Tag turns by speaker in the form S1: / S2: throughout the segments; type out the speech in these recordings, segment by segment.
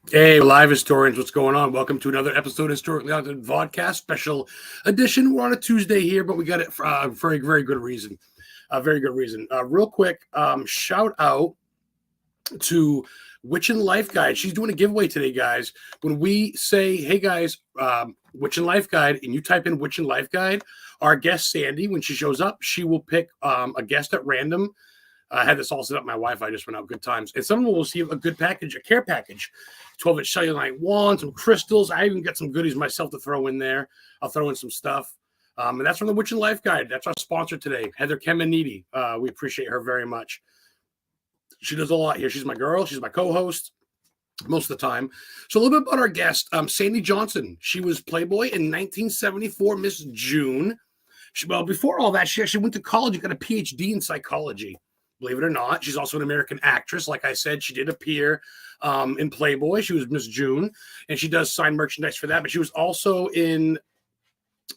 S1: Hey, live historians, what's going on? Welcome to another episode of Historically Haunted Vodcast Special Edition. We're on a Tuesday here, but we got it for a very, very good reason. A very good reason. Real quick, shout out to Witch and Life Guide. She's doing a giveaway today, guys. When we say, hey guys, Witch and Life Guide, and you type in Witch and Life Guide, our guest Sandy, when she shows up, she will pick a guest at random. I had this all set up. My Wi-Fi just went out. Good times. And someone will receive a good package, a care package, 12-inch cellulite wand, some crystals. I even got some goodies myself to throw in there. I'll throw in some stuff. And that's from the Witch and Life Guide. That's our sponsor today, Heather Kemenidi. We appreciate her very much. She does a lot here. She's my girl. She's my co-host most of the time. So a little bit about our guest, Sandy Johnson. She was Playboy in 1974, Miss June. Well, before all that, she actually went to college and got a PhD in psychology. Believe it or not, she's also an American actress. Like I said, she did appear in Playboy. She was Miss June, and she does sign merchandise for that. But she was also in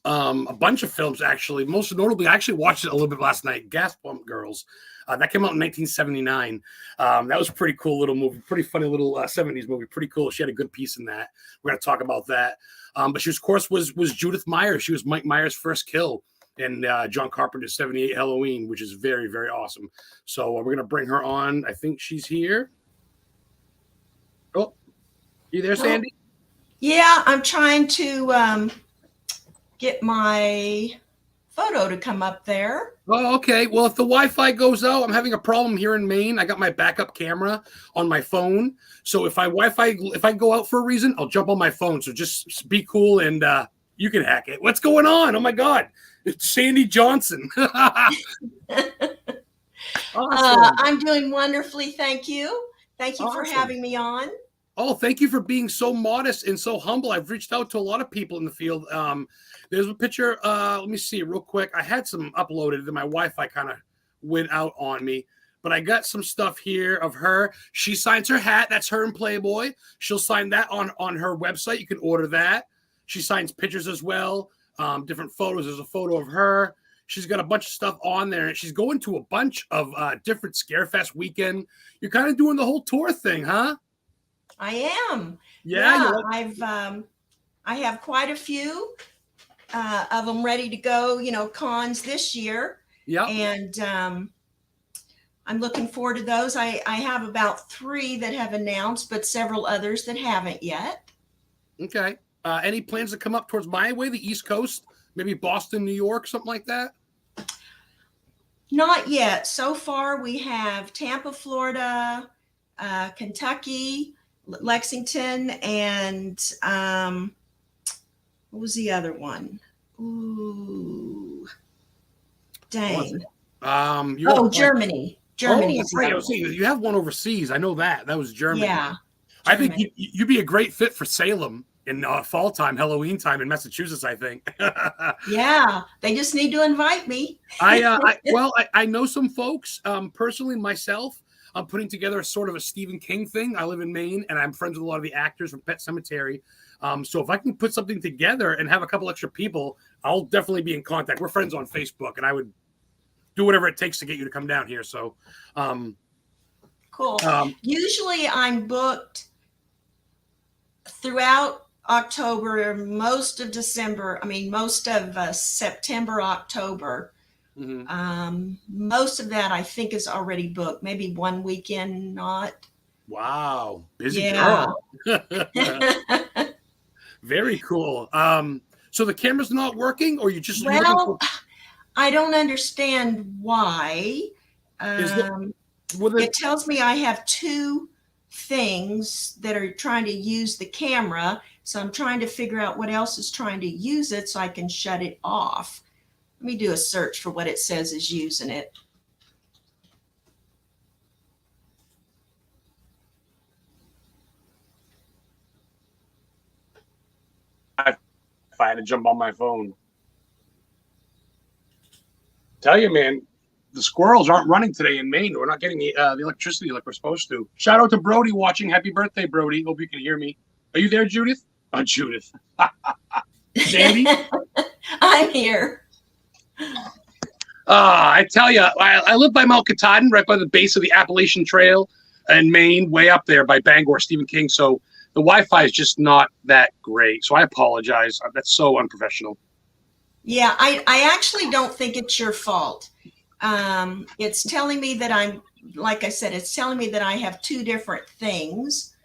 S1: a bunch of films, actually. Most notably, I actually watched it a little bit last night, Gas Pump Girls. That came out in 1979. That was a pretty cool little movie, pretty funny little 70s movie, pretty cool. She had a good piece in that. We're going to talk about that. But she, of course, was Judith Myers. She was Mike Myers' first kill in John Carpenter's 78 Halloween, which is very, very awesome. So we're going to bring her on. I think she's here. Oh, you there, Sandy?
S2: Yeah, I'm trying to get my photo to come up there.
S1: Oh, okay. Well, if the Wi-Fi goes out, I'm having a problem here in Maine. I got my backup camera on my phone. So if I go out for a reason, I'll jump on my phone. So just be cool and you can hack it. What's going on? Oh, my God. It's Sandy Johnson. Awesome.
S2: I'm doing wonderfully. Thank you. Thank you for having me on.
S1: Oh, thank you for being so modest and so humble. I've reached out to a lot of people in the field. There's a picture. Let me see real quick. I had some uploaded, and my Wi-Fi kind of went out on me. But I got some stuff here of her. She signs her hat. That's her in Playboy. She'll sign that on her website. You can order that. She signs pictures as well. Different photos. There's a photo of her. She's got a bunch of stuff on there, and she's going to a bunch of different Scarefest weekend. You're kind of doing the whole tour thing, huh?
S2: I am.
S1: Yeah.
S2: I have quite a few of them ready to go. Cons this year.
S1: Yeah.
S2: And I'm looking forward to those. I have about 3 that have announced, but several others that haven't yet.
S1: Okay. Any plans to come up towards my way, the East Coast? Maybe Boston, New York, something like that?
S2: Not yet. So far, we have Tampa, Florida, Kentucky, Lexington, and what was the other one? Ooh, dang. Germany. Germany.
S1: Oh, that's right. I was saying, you have one overseas. I know that. That was Germany.
S2: Yeah.
S1: I think you'd be a great fit for Salem in fall time, Halloween time in Massachusetts, I think.
S2: Yeah, they just need to invite me.
S1: I know some folks. Personally, myself, I'm putting together a sort of a Stephen King thing. I live in Maine, and I'm friends with a lot of the actors from Pet Sematary. So if I can put something together and have a couple extra people, I'll definitely be in contact. We're friends on Facebook, and I would do whatever it takes to get you to come down here. So,
S2: cool. Usually, I'm booked throughout October, most of December. I mean, most of September, October. Mm-hmm. Most of that I think is already booked. Maybe one weekend not.
S1: Wow, busy girl. Very cool. So the camera's not working, or you just
S2: I don't understand why. It tells me I have 2 things that are trying to use the camera, so I'm trying to figure out what else is trying to use it so I can shut it off. Let me do a search for what it says is using it.
S1: I had to jump on my phone. Tell you, man, the squirrels aren't running today in Maine. We're not getting the electricity like we're supposed to. Shout out to Brody watching. Happy birthday, Brody. Hope you can hear me. Are you there, Judith? Oh, Judith. Sandy?
S2: I'm here.
S1: I tell you, I live by Mount Katahdin, right by the base of the Appalachian Trail in Maine, way up there by Bangor, Stephen King. So the Wi-Fi is just not that great. So I apologize. That's so unprofessional.
S2: Yeah, I actually don't think it's your fault. It's telling me that like I said, it's telling me that I have two different things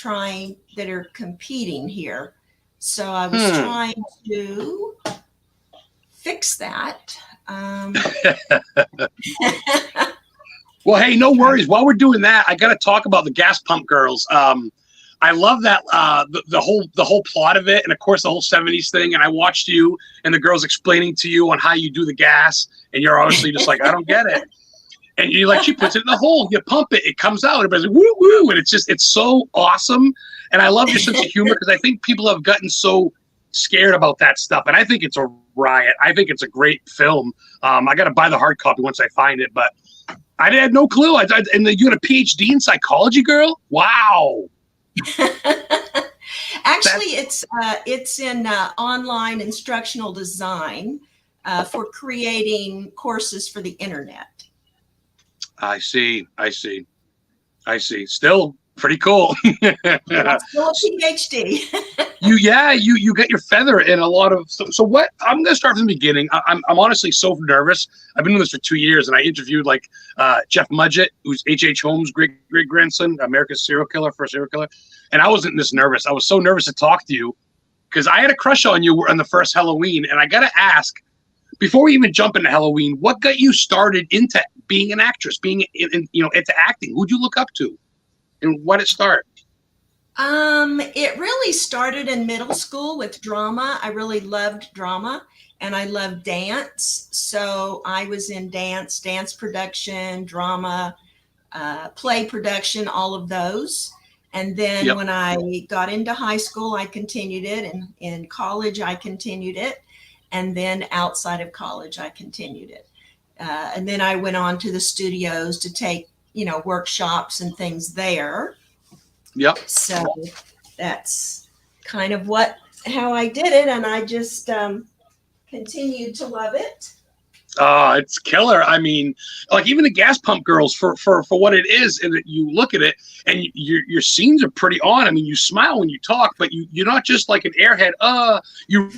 S2: that are competing here. So I was trying to fix that.
S1: Well, hey, no worries. While we're doing that, I got to talk about the gas pump girls. I love that the whole plot of it, and of course the whole '70s thing. And I watched you and the girls explaining to you on how you do the gas, and you're obviously just like, I don't get it. And you like, she puts it in the hole, you pump it, it comes out, everybody's like, woo woo, and it's so awesome. And I love your sense of humor because I think people have gotten so scared about that stuff, and I think it's a riot. I think it's a great film. I got to buy the hard copy once I find it, but I had no clue. And you got a PhD in psychology, girl? Wow.
S2: Actually, it's in online instructional design for creating courses for the internet.
S1: I see. Still pretty cool.
S2: Still a PhD.
S1: you get your feather in a lot of. So what? I'm gonna start from the beginning. I'm honestly so nervous. I've been doing this for 2 years, and I interviewed like Jeff Mudgett, who's H.H. Holmes' great grandson, America's first serial killer, and I wasn't this nervous. I was so nervous to talk to you because I had a crush on you on the first Halloween, and I gotta ask. Before we even jump into Halloween, what got you started into being an actress, being into acting? Who'd you look up to, and what did it start?
S2: It really started in middle school with drama. I really loved drama, and I loved dance. So I was in dance production, drama, play production, all of those. And then when I got into high school, I continued it, and in college, I continued it. And then outside of college, I continued it. And then I went on to the studios to take, workshops and things there.
S1: Yep.
S2: So that's kind of how I did it. And I just continued to love it.
S1: Oh, it's killer. I mean, like even the gas pump girls for what it is, and that you look at it and your scenes are pretty on. I mean, you smile when you talk, but you're not just like an airhead. You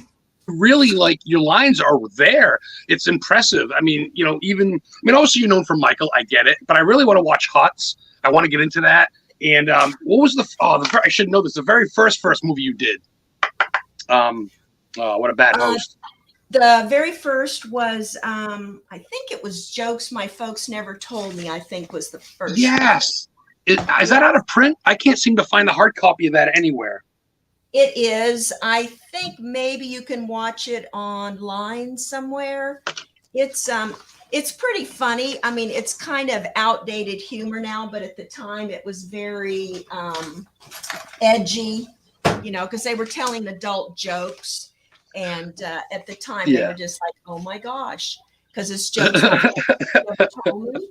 S1: really like your lines are there. It's impressive. I mean, obviously you're known for Michael. I get it, but I really want to watch Huts. I want to get into that. And what was I should know this. The very first movie you did. What a bad host.
S2: The very first was, I think it was Jokes My Folks Never Told Me, I think was the first.
S1: Yes. Is that out of print? I can't seem to find a hard copy of that anywhere.
S2: It is. I think maybe you can watch it online somewhere. It's pretty funny. I mean, it's kind of outdated humor now, but at the time it was very edgy, because they were telling adult jokes. And at the time they were just like, oh my gosh, because it's Jokes My Folks Never Told Me.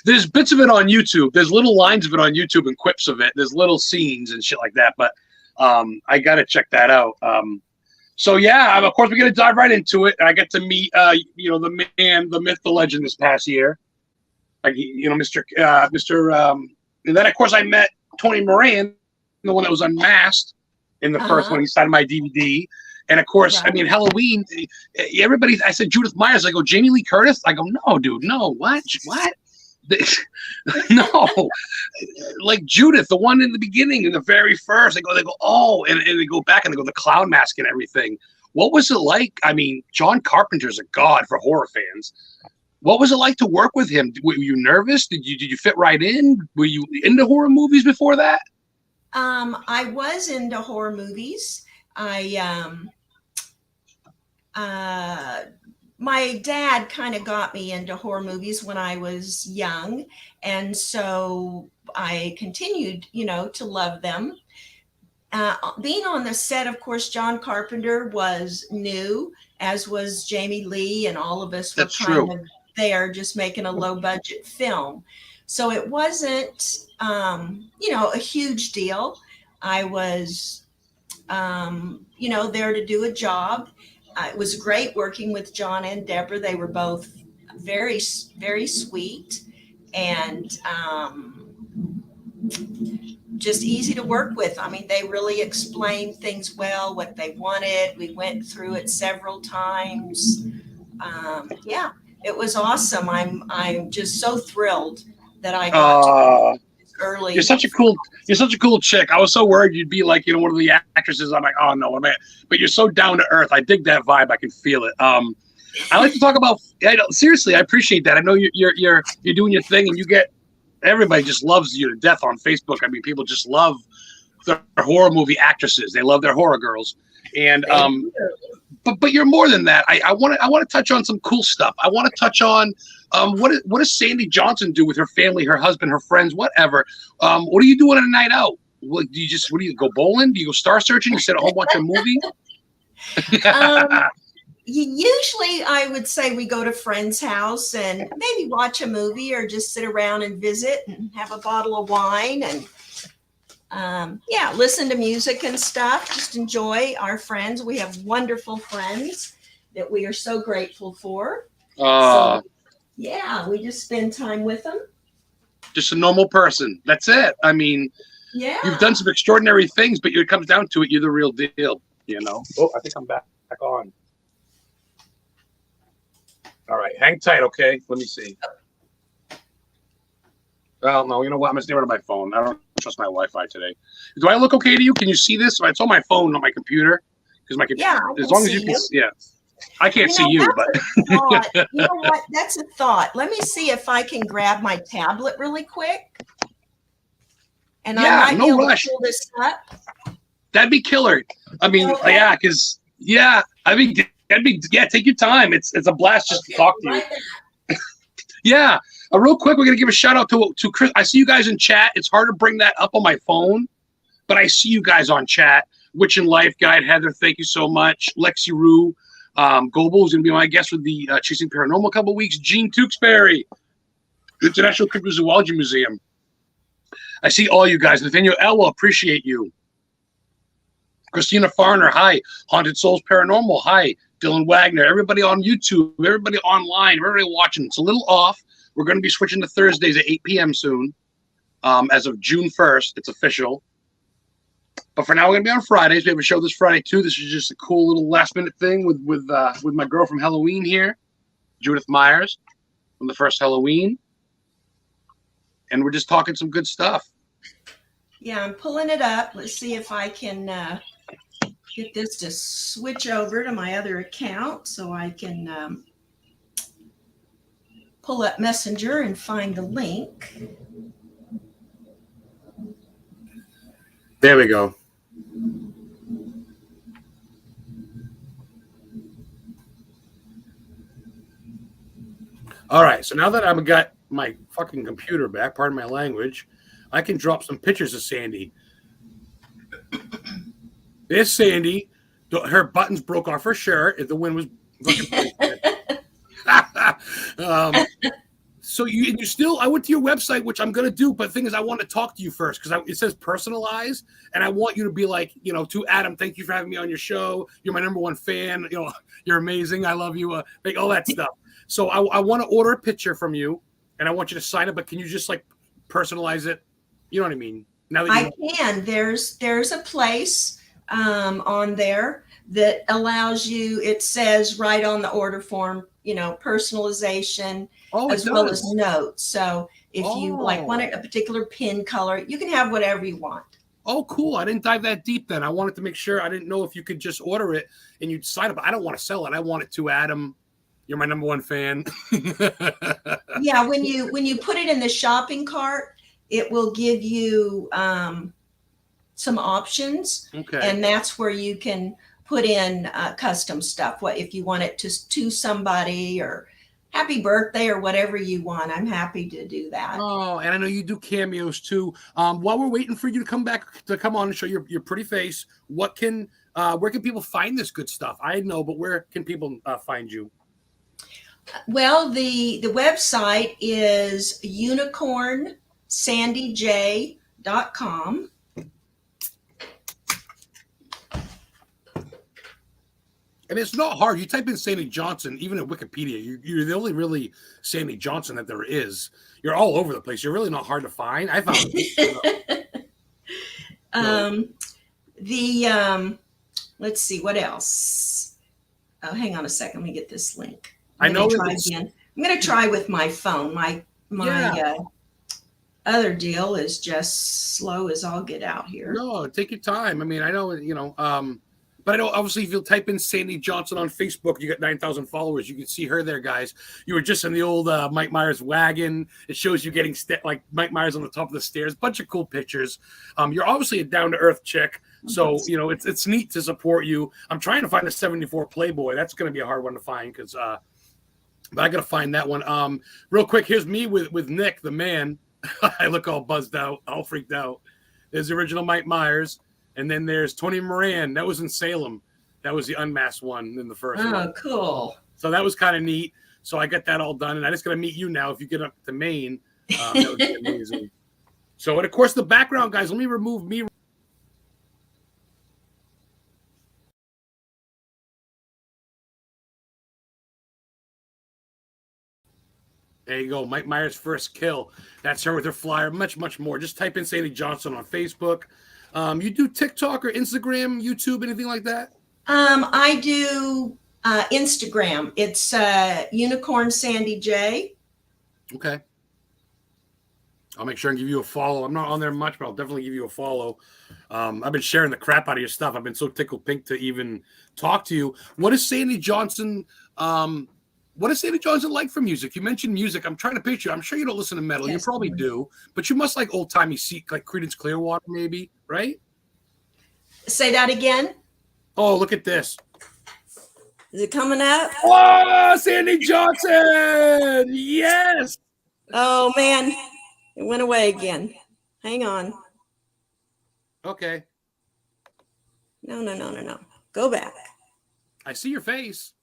S1: There's bits of it on YouTube. There's little lines of it on YouTube and quips of it. There's little scenes and shit like that. But I got to check that out. So yeah, of course, we're going to dive right into it. And I get to meet, the man, the myth, the legend this past year. Like, Mr. And then of course I met Tony Moran, the one that was unmasked in the first one. He signed my DVD. And of course, I mean, Halloween, everybody, I said, Judith Myers. I go, Jamie Lee Curtis. I go, no, dude, no. What? No, like Judith, the one in the beginning, in the very first, they go, oh, and they go back and they go, the clown mask and everything. What was it like? I mean, John Carpenter's a god for horror fans. What was it like to work with him? Were you nervous? Did you fit right in? Were you into horror movies before that?
S2: I was into horror movies. My dad kind of got me into horror movies when I was young. And so I continued, to love them. Being on the set, of course, John Carpenter was new, as was Jamie Lee, and all of us were kind of there just making a low budget film. So it wasn't, a huge deal. I was, there to do a job. It was great working with John and Deborah. They were both very, very sweet. And just easy to work with. I mean, they really explained things well, what they wanted. We went through it several times. Yeah, it was awesome. I'm just so thrilled that I got to early.
S1: You're such a cool chick. I was so worried you'd be like, one of the actresses. I'm like, oh no, but you're so down to earth. I dig that vibe. I can feel it. I like to talk about. Seriously, I appreciate that. I know you're doing your thing, and everybody just loves you to death on Facebook. I mean, people just love their horror movie actresses. They love their horror girls, and but you're more than that. I want to touch on some cool stuff. I want to touch on what does Sandy Johnson do with her family, her husband, her friends, whatever. What are you doing on a night out? What do you go bowling? Do you go star searching? You sit at home watch a movie?
S2: Usually I would say we go to friend's house and maybe watch a movie or just sit around and visit and have a bottle of wine and listen to music and stuff. Just enjoy our friends. We have wonderful friends that we are so grateful for. So, we just spend time with them.
S1: Just a normal person. That's it. I mean, you've done some extraordinary things, but it comes down to it, you're the real deal, Oh, I think I'm back on. All right, hang tight, okay? Let me see. Well, no, you know what? I'm going to stay rid of my phone. I don't trust my Wi-Fi today. Do I look okay to you? Can you see this? It's on my phone, not my computer. Because my computer, as long as you can, I can't see you, but
S2: you know what? That's a thought. Let me see if I can grab my tablet really quick. And I might be able to pull this up.
S1: That'd be killer. I mean, take your time. It's a blast just to talk to you. Real quick, we're gonna give a shout out to Chris. I see you guys in chat. It's hard to bring that up on my phone, but I see you guys on chat. Witch and Life Guide, Heather, thank you so much. Lexi Rue, Goble is gonna be my guest with the Chasing Paranormal a couple weeks. Gene Tewksbury, International Cryptozoology Museum. I see all you guys. Nathaniel Elwell, appreciate you. Christina Farner, hi. Haunted Souls Paranormal, hi. Dylan Wagner, everybody on YouTube, everybody online, everybody watching. It's a little off. We're going to be switching to Thursdays at 8 p.m. soon. As of June 1st, it's official. But for now, we're going to be on Fridays. We have a show this Friday, too. This is just a cool little last-minute thing with my girl from Halloween here, Judith Myers, from the first Halloween. And we're just talking some good stuff.
S2: Yeah, I'm pulling it up. Let's see if I can get this to switch over to my other account so I can pull up Messenger and find the link.
S1: There we go. All right, so now that I've got my fucking computer back, pardon my language, I can drop some pictures of Sandy. There's Sandy. Her buttons broke off her shirt. If the wind was so you still, I went to your website, which I'm going to do, but the thing is, I want to talk to you first because it says personalize, and I want you to be like, to Adam, thank you for having me on your show. You're my #1 fan. You're amazing. I love you. Like all that stuff. So I want to order a picture from you, and I want you to sign it, but can you just like personalize it? You know what I mean? Now that
S2: I can. There's a place on there that allows you. It says right on the order form, personalization as well as notes. So if you wanted a particular pin color, you can have whatever you want.
S1: Oh, cool. I didn't dive that deep then. I wanted to make sure. I didn't know if you could just order it and you'd sign it. But I don't want to sell it. I want it to Adam. You're my #1 fan.
S2: Yeah, when you put it in the shopping cart, it will give you some options.
S1: Okay.
S2: And that's where you can put in custom stuff. What if you want it to somebody or happy birthday or whatever you want. I'm happy to do that.
S1: Oh, and I know you do cameos too. While we're waiting for you to come on and show your pretty face, where can people find this good stuff? I know, but where can people find you?
S2: Well, the website is unicornsandyj.com.
S1: And it's not hard. You type in Sandy Johnson, even in Wikipedia, you're the only really Sandy Johnson that there is. You're all over the place. You're really not hard to find. I found it.
S2: Let's see what else. Oh, hang on a second. Let me get this link.
S1: I know
S2: try again. I'm going to try with my phone. My other deal is just slow as all get out here.
S1: No, take your time. I mean, I know, but I know obviously if you type in Sandy Johnson on Facebook, you got 9,000 followers. You can see her there, guys. You were just in the old Mike Myers wagon. It shows you getting like Mike Myers on the top of the stairs. Bunch of cool pictures. You're obviously a down to earth chick, so it's neat to support you. I'm trying to find a 74 Playboy. That's going to be a hard one to find because, but I got to find that one. Real quick, here's me with Nick, the man. I look all buzzed out, all freaked out. There's the original Mike Myers. And then there's Tony Moran. That was in Salem. That was the unmasked one in the first one.
S2: Oh, cool.
S1: So that was kind of neat. So I got that all done. And I just got to meet you now. If you get up to Maine, that would be amazing. So, and of course, the background, guys, let me remove me. There you go. Mike Myers' first kill. That's her with her flyer. Much, much more. Just type in Sandy Johnson on Facebook. You do TikTok or Instagram, YouTube, anything like that?
S2: I do Instagram. It's Unicorn Sandy J.
S1: Okay. I'll make sure and give you a follow. I'm not on there much, but I'll definitely give you a follow. I've been sharing the crap out of your stuff. I've been so tickled pink to even talk to you. What is Sandy Johnson? What is Sandy Johnson like for music? You mentioned music. I'm trying to picture you. I'm sure you don't listen to metal. Yes, you probably do, but you must like old-timey like Creedence Clearwater, maybe, right?
S2: Say that again.
S1: Oh, look at this.
S2: Is it coming up?
S1: Oh, Sandy Johnson! Yes!
S2: Oh, man. It went away again. Hang on.
S1: Okay.
S2: No. Go back.
S1: I see your face.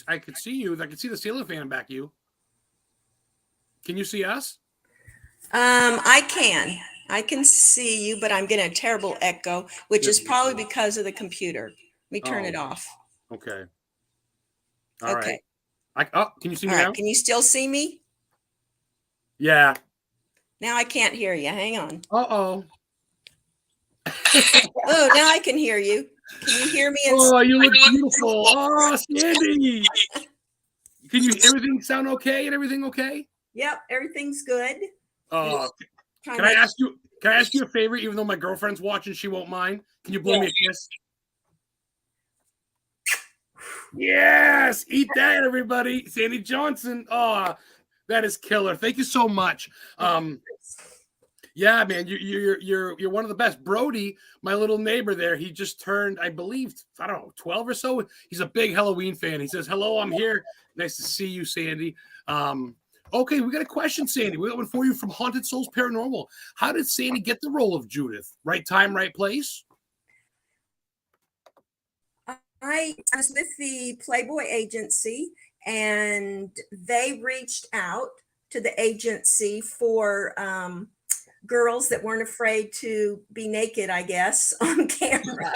S1: I could see you. I could see the ceiling fan back you. Can you see us?
S2: I can see you, but I'm getting a terrible echo, which is probably because of the computer. Let me turn it off.
S1: Okay. All right. Can you see me now?
S2: Can you still see me?
S1: Yeah.
S2: Now I can't hear you. Hang on.
S1: Uh-oh.
S2: Oh, now I can hear you. Can you hear me?
S1: Oh, you look beautiful. Oh, Sandy. Everything sound okay and everything okay?
S2: Yep, everything's good.
S1: Can I ask you a favor, even though my girlfriend's watching, she won't mind? Can you blow me a kiss? Yes, eat that, everybody. Sandy Johnson. Oh, that is killer. Thank you so much. Yeah, man, you're one of the best. Brody, my little neighbor there, he just turned, I believe, 12 or so. He's a big Halloween fan. He says, "Hello, I'm here. Nice to see you, Sandy." Okay, we got a question, Sandy. We got one for you from Haunted Souls Paranormal. How did Sandy get the role of Judith? Right time, right place?
S2: I was with the Playboy agency, and they reached out to the agency for girls that weren't afraid to be naked, I guess, on camera.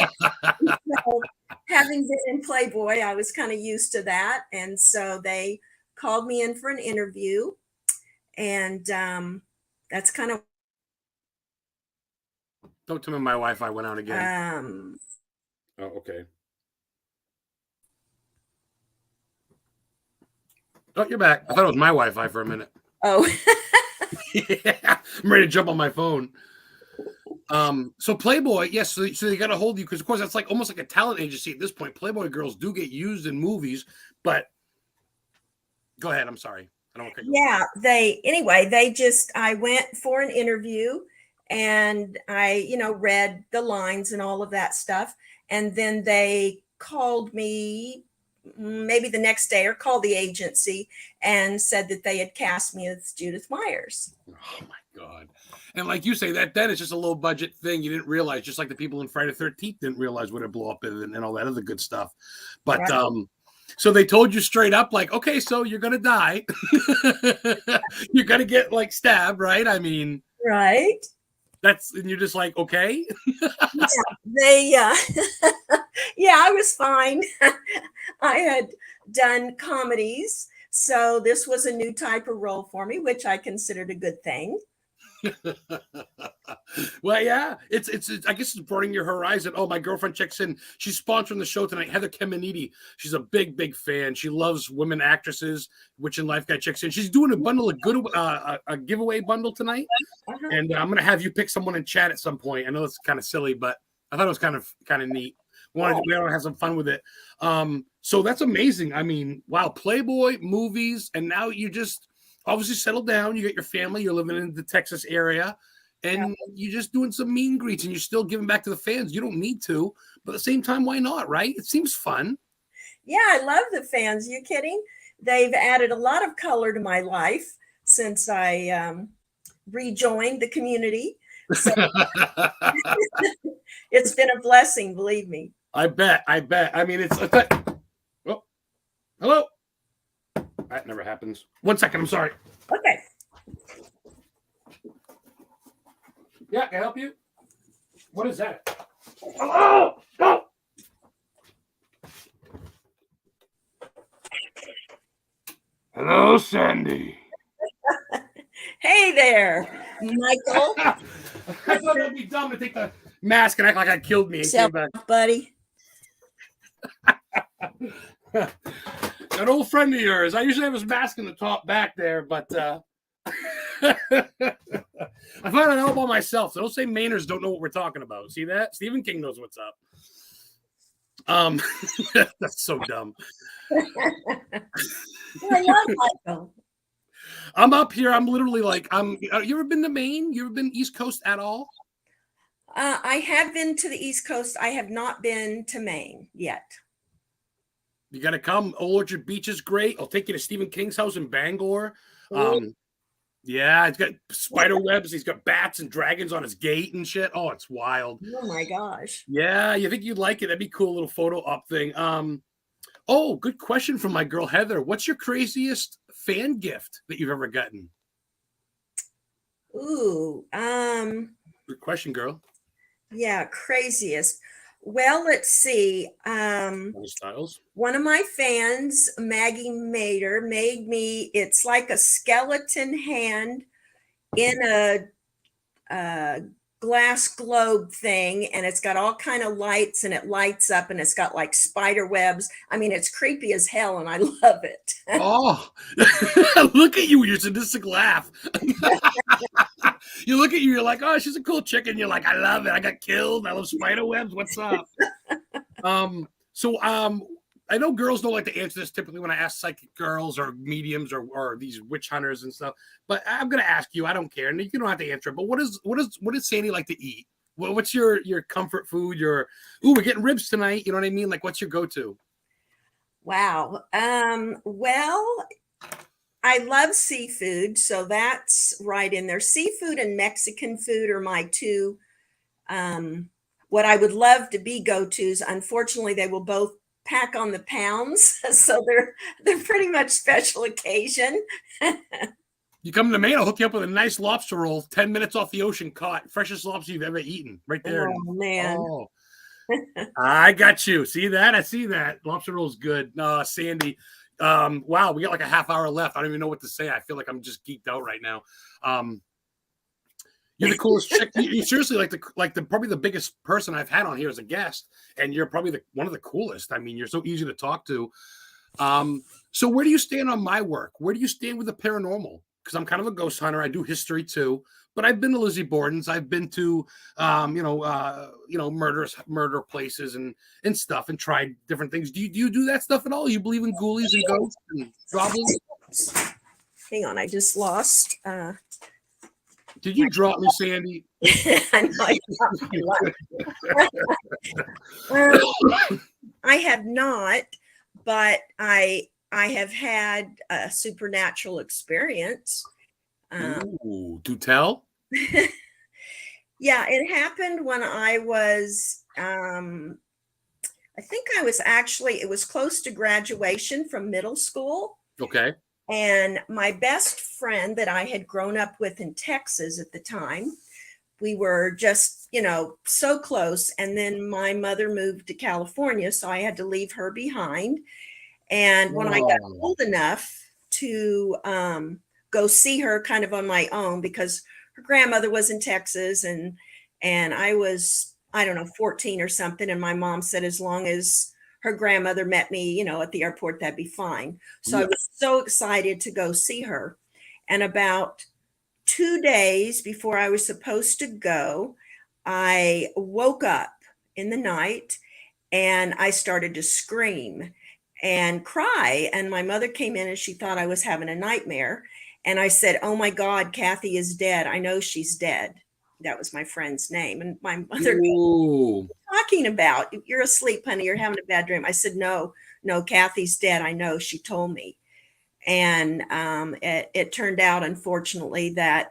S2: So, having been in Playboy, I was kind of used to that. And so they called me in for an interview. And that's kind of.
S1: Don't tell me my Wi-Fi went out again. Oh, okay. Oh, you're back. I thought it was my Wi-Fi for a minute.
S2: Oh.
S1: Yeah, I'm ready to jump on my phone. So Playboy, yes, so they got to hold you because, of course, that's like almost like a talent agency at this point. Playboy girls do get used in movies, but go ahead. I'm sorry. I don't want to cut you off. I went for an interview and I, read the lines and all of that stuff. And then they called me maybe the next day or called the agency and said that they had cast me as Judith Myers. Oh my God. And like you say, that is just a low budget thing. You didn't realize, just like the people in Friday the 13th didn't realize what it blew up and all that other good stuff. But right. So they told you straight up, like, okay, so you're gonna die. You're gonna get like stabbed, right? I mean,
S2: right.
S1: And you're just like, okay.
S2: Yeah, I was fine. I had done comedies, so this was a new type of role for me, which I considered a good thing.
S1: Well, yeah, it's I guess it's broadening your horizon. Oh, my girlfriend checks in. She's sponsoring the show tonight. Heather Kemenidi. She's a big fan. She loves women actresses. Witch and Life guy checks in. She's doing a bundle of good a giveaway bundle tonight, and I'm gonna have you pick someone in chat at some point. I know it's kind of silly, but I thought it was kind of neat. We want to have some fun with it. So that's amazing. I mean, wow, Playboy, movies, and now you just obviously settled down. You got your family. You're living in the Texas area. And you're just doing some meet and greets and you're still giving back to the fans. You don't need to, but at the same time, why not, right? It seems fun.
S3: Yeah, I love the fans. You kidding? They've added a lot of color to my life since I rejoined the community. So it's been a blessing, believe me.
S1: I bet. I mean, it's oh, hello. That never happens. 1 second. I'm sorry.
S3: Okay.
S1: Yeah, can I help you? What is that? Oh! Hello, Sandy.
S3: Hey there, Michael.
S1: I thought it'd be dumb to take the mask and act like I killed me.
S3: Self, buddy.
S1: An old friend of yours. I usually have his mask in the top back there, but I found it out by myself. So don't say Mainers don't know what we're talking about. See that? Stephen King knows what's up. That's so dumb.
S3: I love Michael.
S1: I'm up here. I'm literally like, you ever been to Maine? You ever been East Coast at all?
S3: I have been to the East Coast. I have not been to Maine yet.
S1: You got to come. Old Orchard Beach is great. I'll take you to Stephen King's house in Bangor. Yeah, it's got spider webs. He's got bats and dragons on his gate and shit. Oh, it's wild.
S3: Oh my gosh.
S1: Yeah, you think you'd like it? That'd be a cool little photo op thing. Oh, good question from my girl Heather. What's your craziest fan gift that you've ever gotten?
S3: Ooh,
S1: Good question, girl.
S3: Yeah, craziest. Well, let's see.
S1: Styles.
S3: One of my fans, Maggie Mater, made me, it's like a skeleton hand in a glass globe thing, and it's got all kind of lights, and it lights up, and it's got like spider webs. I mean, it's creepy as hell, and I love it.
S1: Oh, look at you with your sadistic laugh. You look at you, you're like, oh, she's a cool chicken. You're like, I love it. I got killed. I love spider webs. What's up? I know girls don't like to answer this typically when I ask psychic girls or mediums or these witch hunters and stuff. But I'm gonna ask you. I don't care, and you don't have to answer it. But what does Sandy like to eat? What's your comfort food? We're getting ribs tonight. You know what I mean? Like, what's your go-to?
S3: Wow. Well, I love seafood, so that's right in there. Seafood and Mexican food are my two. What I would love to be go-tos. Unfortunately, they will both pack on the pounds, so they're pretty much special occasion.
S1: You come to Maine, I'll hook you up with a nice lobster roll, 10 minutes off the ocean, caught freshest lobster you've ever eaten, right there.
S3: Oh man.
S1: Oh. I got you. See that? I see that. Lobster roll is good. Sandy. Wow, we got like a half hour left. I don't even know what to say. I feel like I'm just geeked out right now. You're the coolest chick. You seriously like the probably the biggest person I've had on here as a guest, and you're probably one of the coolest. I mean, you're so easy to talk to. So where do you stand on my work? Where do you stand with the paranormal? Because I'm kind of a ghost hunter. I do history too, but I've been to Lizzie Borden's. I've been to murder places and stuff, and tried different things. Do you do that stuff at all? You believe in ghoulies and ghosts and goblins?
S3: Hang on, I just lost.
S1: Did you drop me, Sandy?
S3: I have not, but I have had a supernatural experience.
S1: Ooh, do tell.
S3: Yeah, it happened when I was, I think it was close to graduation from middle school.
S1: Okay.
S3: And my best friend that I had grown up with in Texas at the time, we were just, so close. And then my mother moved to California, so I had to leave her behind. And when I got old enough to go see her kind of on my own, because her grandmother was in Texas, and I was, I don't know, 14 or something. And my mom said, as long as her grandmother met me, you know, at the airport, that'd be fine. So I was so excited to go see her. And about 2 days before I was supposed to go, I woke up in the night and I started to scream and cry. And my mother came in and she thought I was having a nightmare. And I said, "Oh my God, Kathy is dead. I know she's dead." That was my friend's name. And my mother goes,
S1: Ooh.
S3: talking about? You're asleep, honey. You're having a bad dream. I said, no, Kathy's dead. I know. She told me. And it turned out, unfortunately, that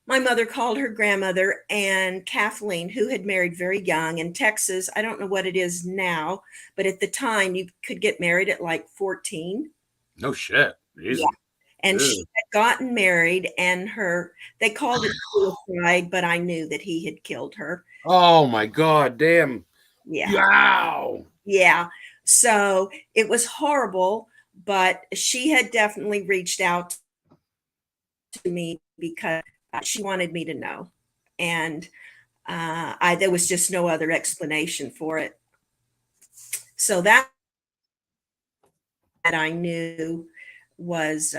S3: my mother called her grandmother, and Kathleen, who had married very young in Texas. I don't know what it is now, but at the time you could get married at like 14.
S1: No shit. Easy.
S3: Yeah. And
S1: Ew.
S3: she had gotten married, and they called it suicide, but I knew that he had killed her.
S1: Oh my God, damn.
S3: Yeah.
S1: Wow.
S3: Yeah. So it was horrible, but she had definitely reached out to me because she wanted me to know. And there was just no other explanation for it. So that I knew was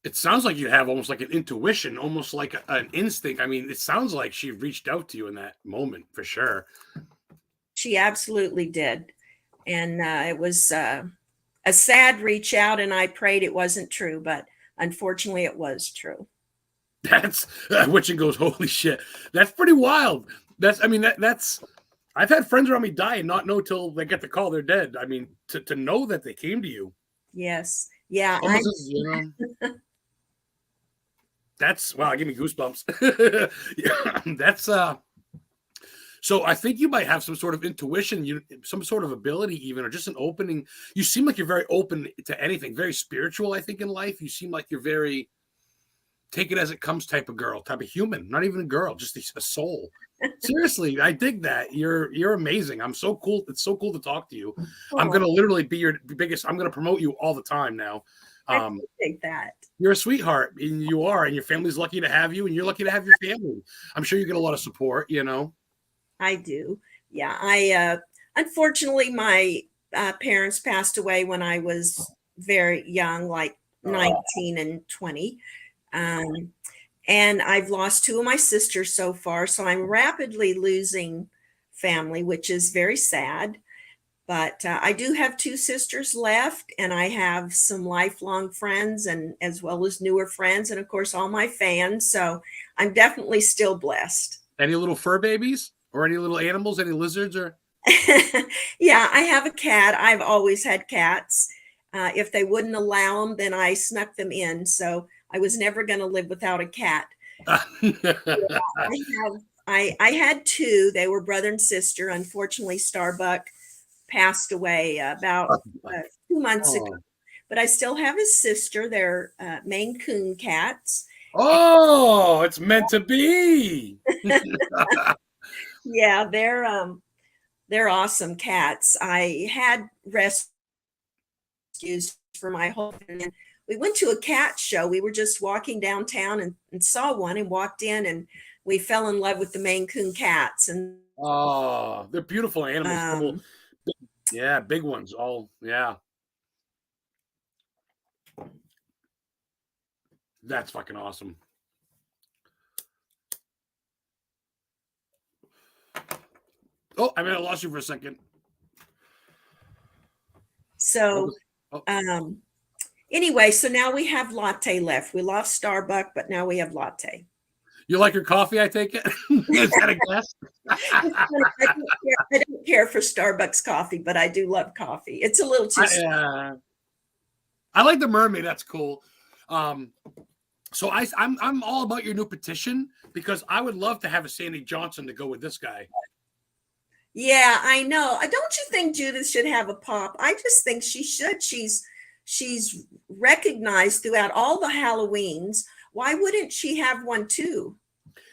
S1: it sounds like you have almost like an intuition, almost like an instinct. I mean, it sounds like she reached out to you in that moment for sure.
S3: She absolutely did. And it was a sad reach out, and I prayed it wasn't true, but unfortunately it was true.
S1: That's Witching goes, holy shit. That's pretty wild. That's I've had friends around me die and not know till they get the call they're dead. I mean, to know that they came to you.
S3: Yes. Yeah.
S1: That's wow, give me goosebumps. Yeah, that's so I think you might have some sort of intuition, some sort of ability even, or just an opening. You seem like you're very open to anything, very spiritual, I think, in life. You seem like you're very take it as it comes type of girl, type of human, not even a girl, just a soul. Seriously, I dig that. You're amazing. I'm so cool. It's so cool to talk to you.
S3: Oh,
S1: I'm gonna literally be your biggest. I'm gonna promote you all the time now.
S3: I appreciate that.
S1: You're a sweetheart, and you are, and your family's lucky to have you, and you're lucky to have your family. I'm sure you get a lot of support.
S3: I do. Yeah. Unfortunately, my parents passed away when I was very young, like 19 and 20. And I've lost two of my sisters so far. So I'm rapidly losing family, which is very sad. But I do have two sisters left, and I have some lifelong friends, and as well as newer friends, and of course all my fans. So I'm definitely still blessed.
S1: Any little fur babies or any little animals, any lizards or?
S3: Yeah, I have a cat. I've always had cats. If they wouldn't allow them, then I snuck them in. So I was never going to live without a cat. Yeah, I had two. They were brother and sister. Unfortunately, Starbuck passed away about 2 months ago. But I still have his sister. They're Maine Coon cats.
S1: Oh, it's meant to be.
S3: Yeah, they're awesome cats. I had rescues for my whole family. We went to a cat show. We were just walking downtown and saw one and walked in, and we fell in love with the Maine Coon cats. And
S1: they're beautiful animals. Yeah, big ones. Yeah. That's fucking awesome. Oh, I lost you for a second.
S3: So, anyway, so now we have latte left. We lost Starbucks, but now we have latte.
S1: You like your coffee, I take it? Is that a guess?
S3: I don't care for Starbucks coffee, but I do love coffee. It's a little too strong.
S1: I like the mermaid. That's cool. So I'm all about your new petition, because I would love to have a Sandy Johnson to go with this guy.
S3: Yeah, I know. Don't you think Judith should have a pop? I just think she should. She's recognized throughout all the Halloweens. Why wouldn't she have one too?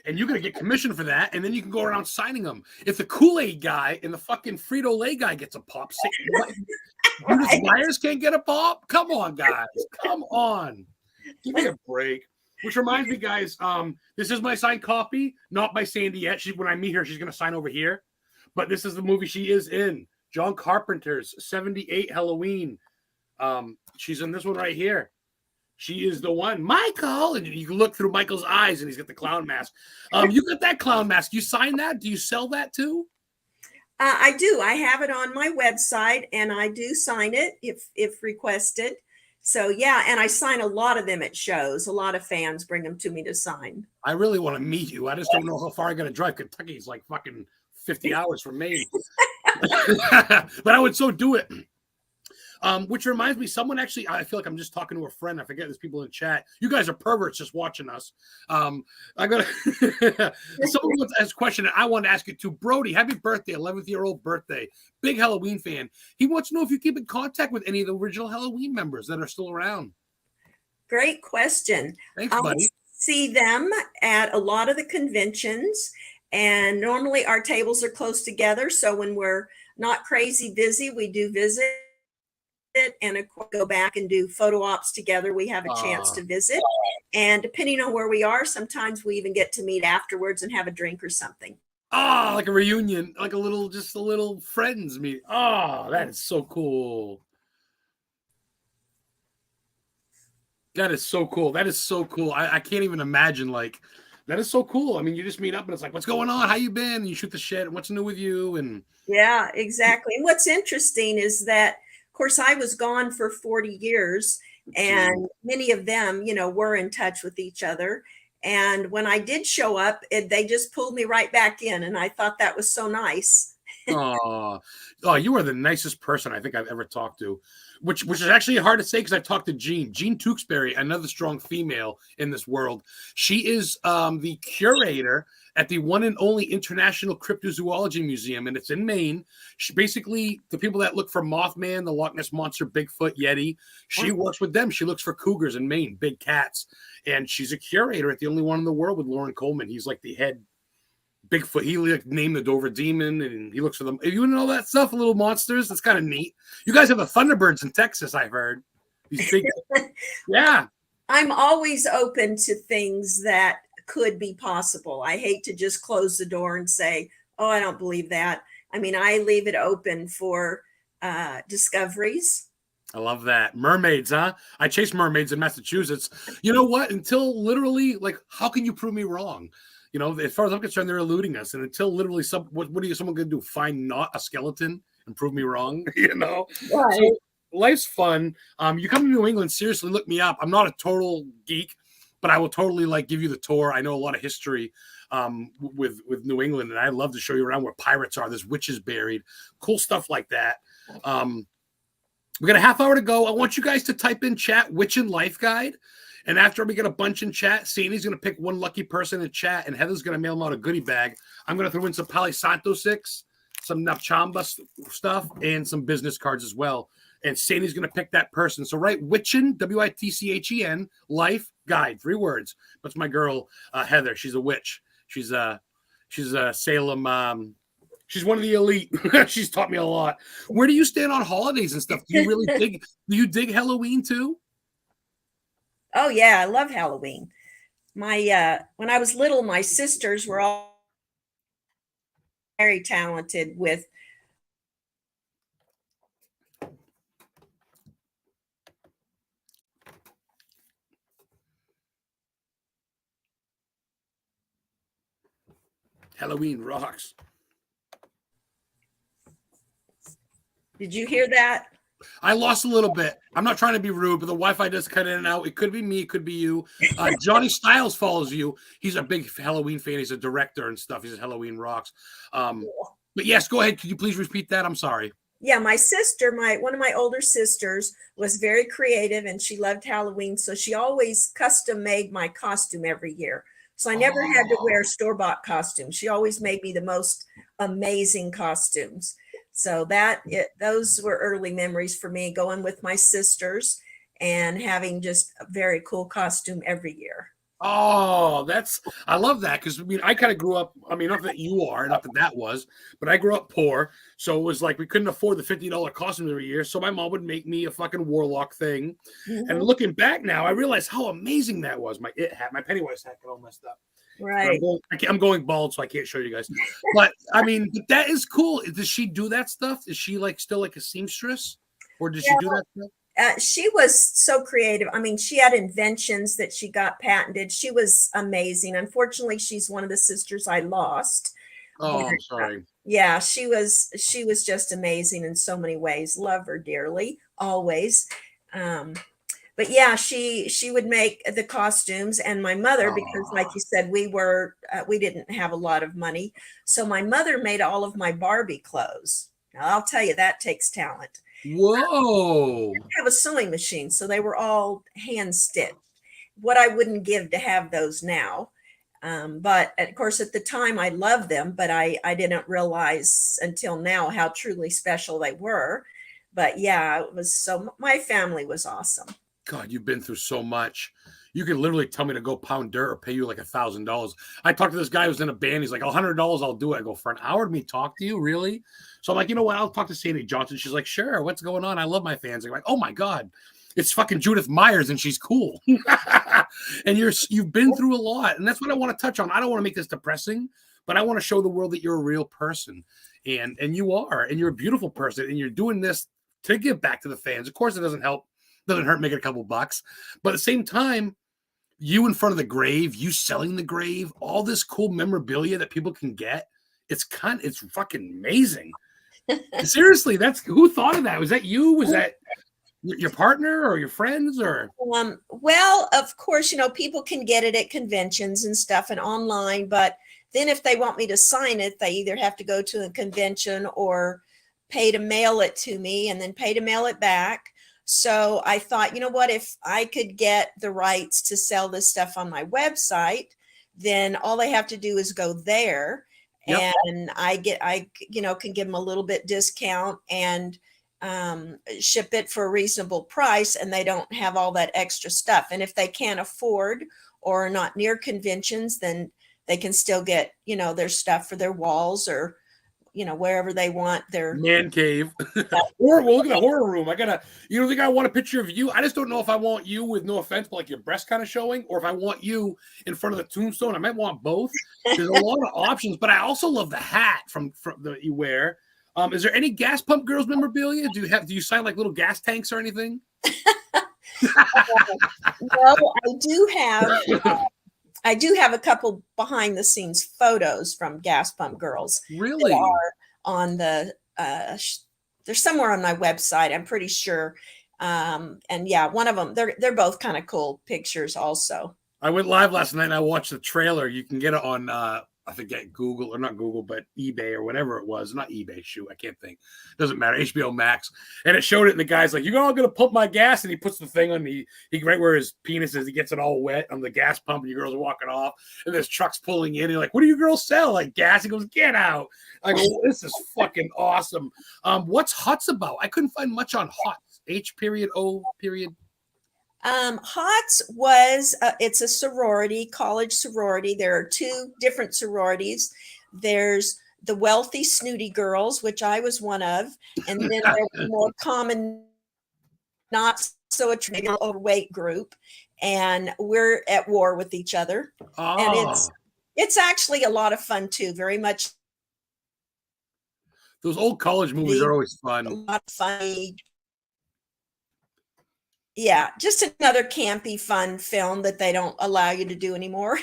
S1: and you're gonna get commission for that, and then you can go around signing them. If the Kool-Aid guy and the fucking Frito-Lay guy gets a pop, Judith Myers can't get a pop. Come on, guys. Come on. Give me a break. Which reminds me, guys, this is my signed copy, not by Sandy yet. When I meet her, she's gonna sign over here. But this is the movie she is in. John Carpenter's 78 Halloween. She's in this one right here. She is the one. Michael! And you can look through Michael's eyes and he's got the clown mask. You got that clown mask. You sign that? Do you sell that too?
S3: I do. I have it on my website and I do sign it if requested. So yeah, and I sign a lot of them at shows. A lot of fans bring them to me to sign.
S1: I really want to meet you. I just don't know how far I'm going to drive. Kentucky's like fucking 50 hours from Maine. But I would so do it. Which reminds me, someone actually, I feel like I'm just talking to a friend. I forget there's people in chat. You guys are perverts just watching us. I got someone wants to ask a question, and I want to ask it to Brody. Happy birthday, 11th-year-old birthday. Big Halloween fan. He wants to know if you keep in contact with any of the original Halloween members that are still around.
S3: Great question.
S1: Thanks, buddy.
S3: See them at a lot of the conventions, and normally our tables are close together. So when we're not crazy busy, we do visit and go back and do photo ops together. We have a chance to visit, and depending on where we are, sometimes we even get to meet afterwards and have a drink or something.
S1: Oh, like a reunion, like just a little friends meet. Oh, that is so cool. That is so cool. That is so cool. I can't even imagine. Like, that is so cool. I mean, you just meet up and it's like, what's going on? How you been? And you shoot the shit. What's new with you? And
S3: yeah, exactly. And what's interesting is that, of course, I was gone for 40 years and many of them, were in touch with each other. And when I did show up, they just pulled me right back in. And I thought that was so nice.
S1: Oh, you are the nicest person I think I've ever talked to, which is actually hard to say because I've talked to Jean Tewksbury, another strong female in this world. She is the curator at the one and only International Cryptozoology Museum, and it's in Maine. She basically, the people that look for Mothman, the Loch Ness Monster, Bigfoot, Yeti, she works with them. She looks for cougars in Maine, big cats, and she's a curator at the only one in the world with Lauren Coleman. He's like the head Bigfoot. He named the Dover Demon, and he looks for them. If you know that stuff, little monsters, that's kind of neat. You guys have the Thunderbirds in Texas, I've heard. These big, yeah.
S3: I'm always open to things that could be possible. I hate to just close the door and say, oh, I don't believe that. I mean, I leave it open for discoveries.
S1: I love that. Mermaids, huh? I chase mermaids in Massachusetts. You know what? Until literally, like, how can you prove me wrong? As far as I'm concerned, they're eluding us. And until literally someone going to do? Find not a skeleton and prove me wrong, Right. So life's fun. You come to New England, seriously, look me up. I'm not a total geek, but I will totally give you the tour. I know a lot of history with New England, and I'd love to show you around where pirates are. There's witches buried, cool stuff like that. We got a half hour to go. I want you guys to type in chat Witch and Life Guide. And after we get a bunch in chat, Sandy's going to pick one lucky person in chat, and Heather's going to mail them out a goodie bag. I'm going to throw in some Palo Santo 6, some Napchamba stuff, and some business cards as well. And Sandy's going to pick that person. So write Witchen, Witchen, Life Guide, 3 words. That's my girl, Heather. She's a witch. She's a Salem. She's one of the elite. She's taught me a lot. Where do you stand on holidays and stuff? Do you really do you dig Halloween too?
S3: Oh yeah, I love Halloween. My when I was little, my sisters were all very talented with
S1: Halloween rocks.
S3: Did you hear that?
S1: I lost a little bit. I'm not trying to be rude, but the Wi-Fi does cut in and out. It could be me. It could be you. Johnny Styles follows you. He's a big Halloween fan. He's a director and stuff. He's at Halloween Rocks. But yes, go ahead. Could you please repeat that? I'm sorry.
S3: Yeah, my sister, one of my older sisters was very creative and she loved Halloween. So she always custom made my costume every year. So I never had to wear store-bought costumes. She always made me the most amazing costumes. So those were early memories for me, going with my sisters and having just a very cool costume every year.
S1: Oh, I love that because I mean, I kind of grew up. I mean, not that you are, not that that was, but I grew up poor. So it was like we couldn't afford the $50 costumes every year. So my mom would make me a fucking warlock thing. And
S3: Mhm.
S1: looking back now, I realize how amazing that was. My it hat, my Pennywise hat got all messed up. But
S3: Right.
S1: I'm going bald, so I can't show you guys. But I mean, that is cool. Does she do that stuff? Is she like still like a seamstress, or does she do that stuff?
S3: She was so creative. I mean, she had inventions that she got patented. She was amazing. Unfortunately, she's one of the sisters I lost. But
S1: Oh, I'm sorry.
S3: yeah, she was just amazing in so many ways. Love her dearly, always. Um, but yeah, she would make the costumes, and my mother, because like
S1: Oh,
S3: you said, we didn't have a lot of money, so my mother made all of my Barbie clothes. Now, I'll tell you, that takes talent.
S1: whoa!
S3: Have a sewing machine, so they were all hand stitched. What I wouldn't give to have those now. But of course, at the time, I loved them, but I didn't realize until now how truly special they were. But yeah, it was so, my family was awesome.
S1: God, you've been through so much. You can literally tell me to go pound dirt or pay you like $1,000. I talked to this guy who's in a band. He's like, $100, I'll do it. I go, for an hour to me talk to you, really? So I'm like, you know what? I'll talk to Sandy Johnson. She's like, sure. What's going on? I love my fans. I'm like, oh my God, it's fucking Judith Myers, and she's cool. And you've been through a lot, and that's what I want to touch on. I don't want to make this depressing, but I want to show the world that you're a real person, and you are, and you're a beautiful person, and you're doing this to give back to the fans. Of course, it doesn't hurt making a couple bucks, but at the same time, you in front of the grave, you selling the grave, all this cool memorabilia that people can get. It's fucking amazing. Seriously, that's who thought of that? Was that you? Was that your partner or your friends or?
S3: Well, of course, people can get it at conventions and stuff and online, but then if they want me to sign it, they either have to go to a convention or pay to mail it to me and then pay to mail it back. So I thought, you know what, if I could get the rights to sell this stuff on my website, then all they have to do is go there,
S1: Yep.
S3: and I can give them a little bit discount and ship it for a reasonable price, and they don't have all that extra stuff. And if they can't afford or are not near conventions, then they can still get, their stuff for their walls or, wherever they want their
S1: Man cave. Or we'll look at the horror room. You don't think I want a picture of you? I just don't know if I want you with no offense, but like your breast kind of showing, or if I want you in front of the tombstone. I might want both. There's a lot of options, but I also love the hat from that you wear. Is there any gas pump girls memorabilia? Do you sign like little gas tanks or anything?
S3: No, I do have a couple behind the scenes photos from Gas Pump Girls that
S1: Really?
S3: are on they're somewhere on my website, I'm pretty sure. And yeah, one of them, they're both kind of cool pictures also.
S1: I went live last night and I watched the trailer. You can get it on I forget Google or not Google, but eBay or whatever it was. Not eBay, shoot, I can't think. Doesn't matter. HBO Max. And it showed it, and the guy's like, "You're all gonna pump my gas," and he puts the thing on he right where his penis is, he gets it all wet on the gas pump, and you girls are walking off, and there's trucks pulling in. And you're like, "What do you girls sell?" Like gas. He goes, "Get out." I go, "This is fucking awesome." What's Huts about? I couldn't find much on Huts. H.O.
S3: HOTS was it's a sorority, college sorority. There are two different sororities. There's the wealthy snooty girls, which I was one of, and then there were more common, not so attractive overweight group, and we're at war with each other. And it's actually a lot of fun too. Very much
S1: Those old college movies are always
S3: a
S1: fun.
S3: lot of funny. Yeah, just another campy, fun film that they don't allow you to do anymore.